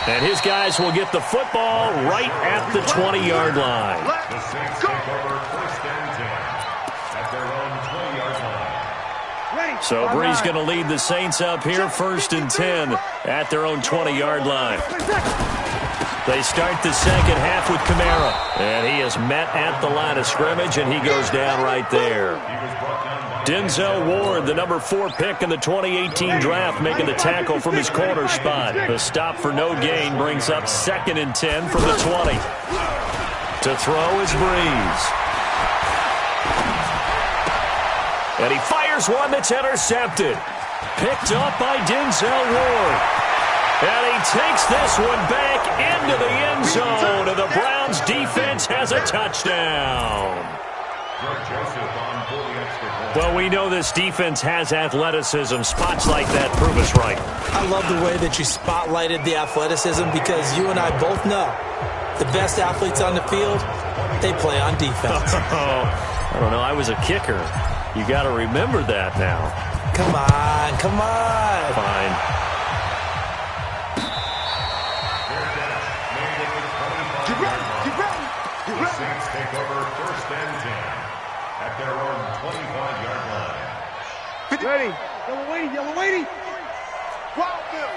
And his guys will get the football right at the 20-yard line. The Saints take over 1st and 10 at their own 20-yard line. So Bree's going to lead the Saints up here, 1st and 10 at their own 20-yard line. They start the second half with Kamara, and he is met at the line of scrimmage, and he goes down right there. Denzel Ward, the number 4 pick in the 2018 draft, making the tackle from his corner spot. The stop for no gain brings up 2nd and 10 from the 20. To throw is Breeze. And he fires one that's intercepted. Picked up by Denzel Ward. And he takes this one back into the end zone, and the Browns defense has a touchdown. Well, we know this defense has athleticism. Spots like that prove us right. I love the way that you spotlighted the athleticism, because you and I both know the best athletes on the field, they play on defense. I don't know. I was a kicker. You got to remember that now. Come on, come on. Fine. Saints take over 1st and 10 at their own 25-yard line. Ready. Yellow Wadey, Yellow Wadey. Wild Bill.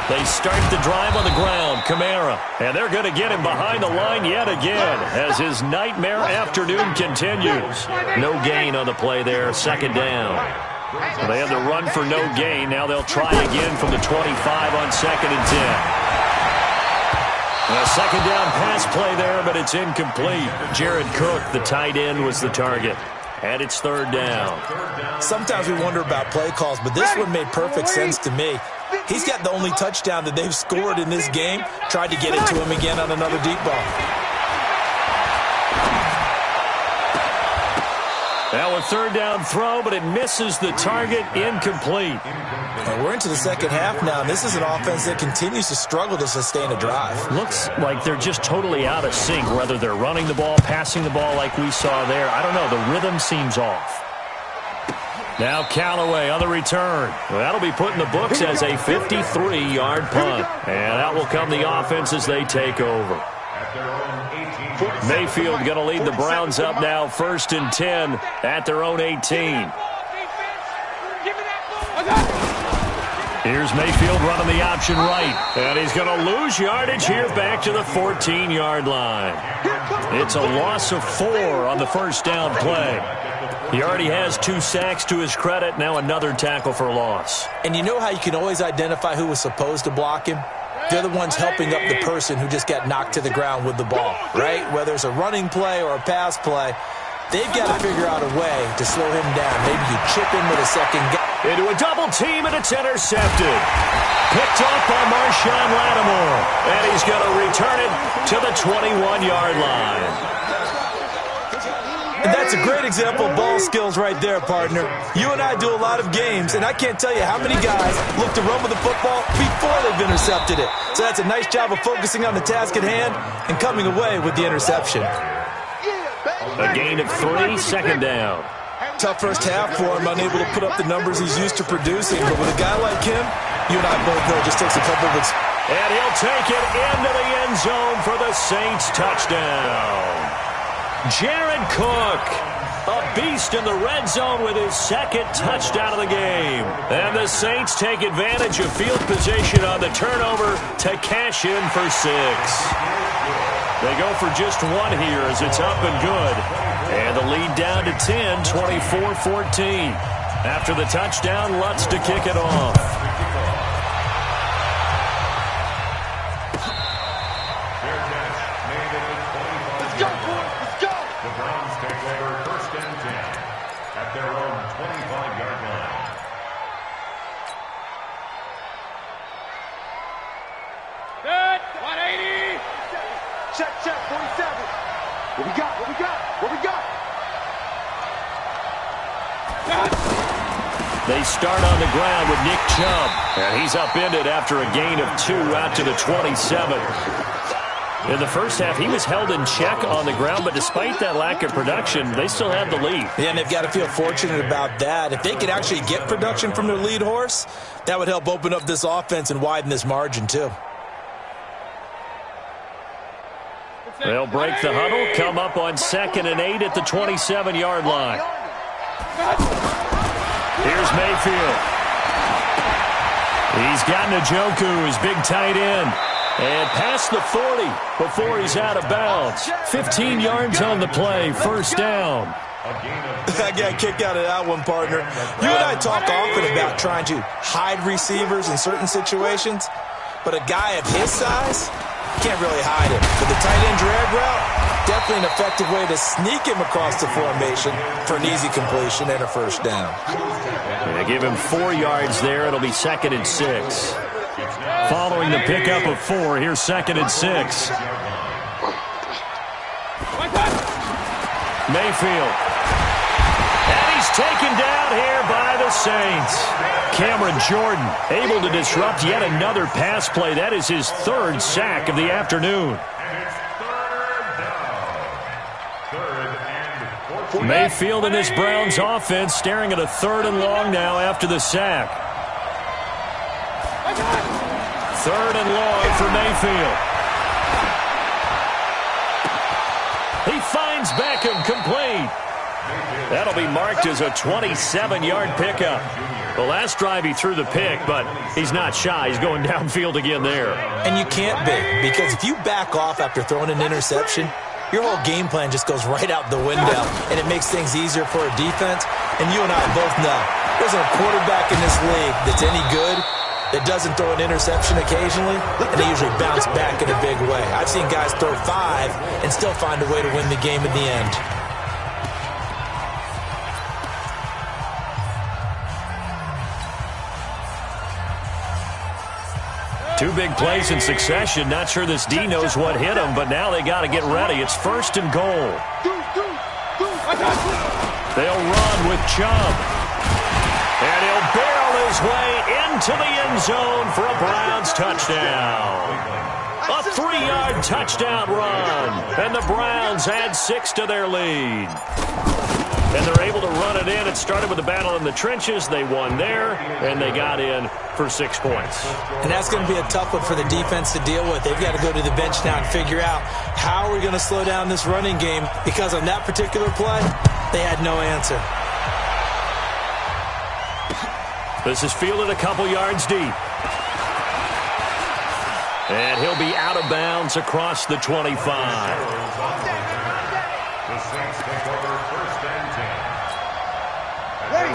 They start the drive on the ground. Kamara. And they're going to get him behind the line yet again as his nightmare afternoon continues. No gain on the play there. 2nd down. So they had the run for no gain. Now they'll try again from the 25 on 2nd and 10. A 2nd down pass play there, but it's incomplete. Jared Cook, the tight end, was the target. And it's 3rd down. Sometimes we wonder about play calls, but this one made perfect sense to me. He's got the only touchdown that they've scored in this game. Tried to get it to him again on another deep ball. Now a 3rd down throw, but it misses the target. Incomplete. And we're into the second half now. This is an offense that continues to struggle to sustain a drive. Looks like they're just totally out of sync, whether they're running the ball, passing the ball like we saw there. I don't know. The rhythm seems off. Now Callaway on the return. Well, that'll be put in the books as a 53-yard punt. And out will come the offense as they take over. Mayfield going to lead the Browns up now, 1st and 10 at their own 18. Here's Mayfield running the option right. And he's going to lose yardage here back to the 14-yard line. It's a loss of 4 on the 1st down play. He already has 2 sacks to his credit. Now another tackle for loss. And you know how you can always identify who was supposed to block him? They're the ones helping up the person who just got knocked to the ground with the ball, right? Whether it's a running play or a pass play, they've got to figure out a way to slow him down. Maybe you chip in with a second guy. Into a double team, and it's intercepted. Picked off by Marshawn Lattimore. And he's going to return it to the 21-yard line. And that's a great example of ball skills right there, partner. You and I do a lot of games, and I can't tell you how many guys look to run with the football before they've intercepted it. So that's a nice job of focusing on the task at hand and coming away with the interception. A gain of 3, 2nd down. Tough first half for him, unable to put up the numbers he's used to producing. But with a guy like him, you and I both know it just takes a couple of weeks. And he'll take it into the end zone for the Saints touchdown. Jared Cook, a beast in the red zone with his 2nd touchdown of the game. And the Saints take advantage of field position on the turnover to cash in for 6. They go for just 1 here as it's up and good. And the lead down to 10, 24-14. After the touchdown, Lutz to kick it off. Check, 47. What we got? They start on the ground with Nick Chubb. And he's upended after a gain of 2 out to the 27. In the first half, he was held in check on the ground, but despite that lack of production, they still have the lead. Yeah, and they've got to feel fortunate about that. If they could actually get production from their lead horse, that would help open up this offense and widen this margin, too. They'll break the huddle, come up on 2nd and 8 at the 27-yard line. Here's Mayfield. He's got Njoku, his big tight end. And past the 40 before he's out of bounds. 15 yards on the play, first down. I got kicked out of that one, partner. You and I talk often about trying to hide receivers in certain situations, but a guy of his size can't really hide him. But the tight end drag route, definitely an effective way to sneak him across the formation for an easy completion and a first down. They give him 4 yards there. It'll be 2nd and 6. Following the pickup of 4, here's 2nd and 6. Mayfield. And he's taken down here by the Saints. Cameron Jordan able to disrupt yet another pass play. That is his 3rd sack of the afternoon. Mayfield and this Browns offense staring at a 3rd and long now after the sack. 3rd and long for Mayfield. He finds Beckham complete. That'll be marked as a 27-yard pickup. The last drive he threw the pick, but he's not shy. He's going downfield again there. And you can't be, because if you back off after throwing an interception, your whole game plan just goes right out the window, and it makes things easier for a defense. And you and I both know there's a quarterback in this league that's any good that doesn't throw an interception occasionally, and they usually bounce back in a big way. I've seen guys throw 5 and still find a way to win the game in the end. Two big plays in succession. Not sure this D knows what hit him, but now they got to get ready. It's 1st and goal. They'll run with Chubb. And he'll barrel his way into the end zone for a Browns touchdown. A 3-yard touchdown run. And the Browns add 6 to their lead. And they're able to run it in. It started with a battle in the trenches. They won there, and they got in for 6 points. And that's going to be a tough one for the defense to deal with. They've got to go to the bench now and figure out how are we going to slow down this running game, because on that particular play, they had no answer. This is fielded a couple yards deep. And he'll be out of bounds across the 25.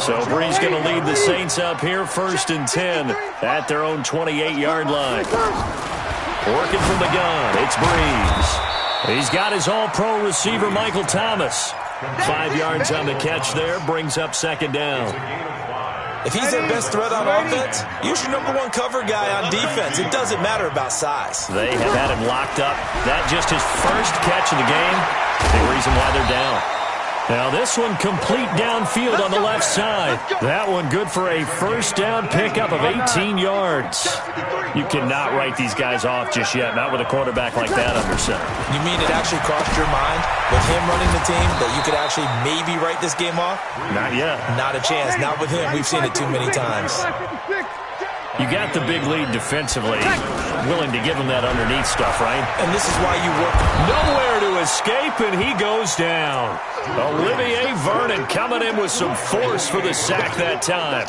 So Bree's going to lead the Saints up here, 1st and 10 at their own 28-yard line. Working from the gun, it's Breeze. He's got his all-pro receiver, Michael Thomas. 5 yards on the catch there, brings up 2nd down. If he's their best threat on offense, use your #1 cover guy on defense. It doesn't matter about size. They have had him locked up. That just his first catch of the game. The reason why they're down. Now this one complete downfield on the left side. That one good for a first down pickup of 18 yards. You cannot write these guys off just yet, not with a quarterback like that under center. You mean it actually crossed your mind with him running the team that you could actually maybe write this game off? Not yet. Not a chance. Not with him. We've seen it too many times. You got the big lead defensively. Willing to give him that underneath stuff, right? And this is why you work. Nowhere to escape, and he goes down. Olivier Vernon coming in with some force for the sack that time.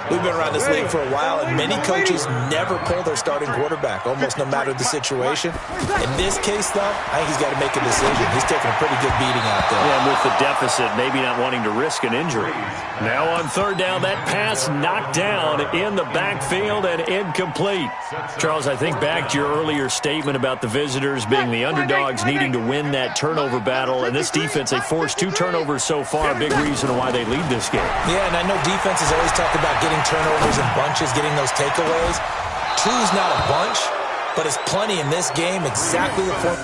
We've been around this league for a while, and many coaches never pull their starting quarterback, almost no matter the situation. In this case, though, I think he's got to make a decision. He's taking a pretty good beating out there. Yeah, with the deficit, maybe not wanting to risk an injury. Now on 3rd down, that pass knocked down in the backfield and incomplete. Charles, I think back to your earlier statement about the visitors being the underdogs needing to win that turnover battle. And this defense, they forced 2 turnovers so far, a big reason why they lead this game. Yeah, and I know defenses always talk about getting turnovers in bunches, getting those takeaways. 2's not a bunch, but it's plenty in this game, exactly the point.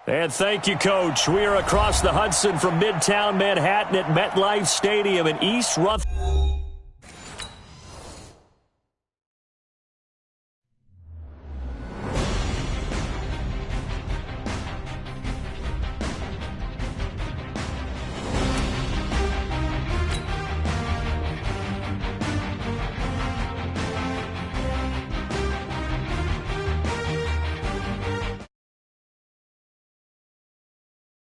And thank you, Coach. We are across the Hudson from Midtown Manhattan at MetLife Stadium in East Rutherford.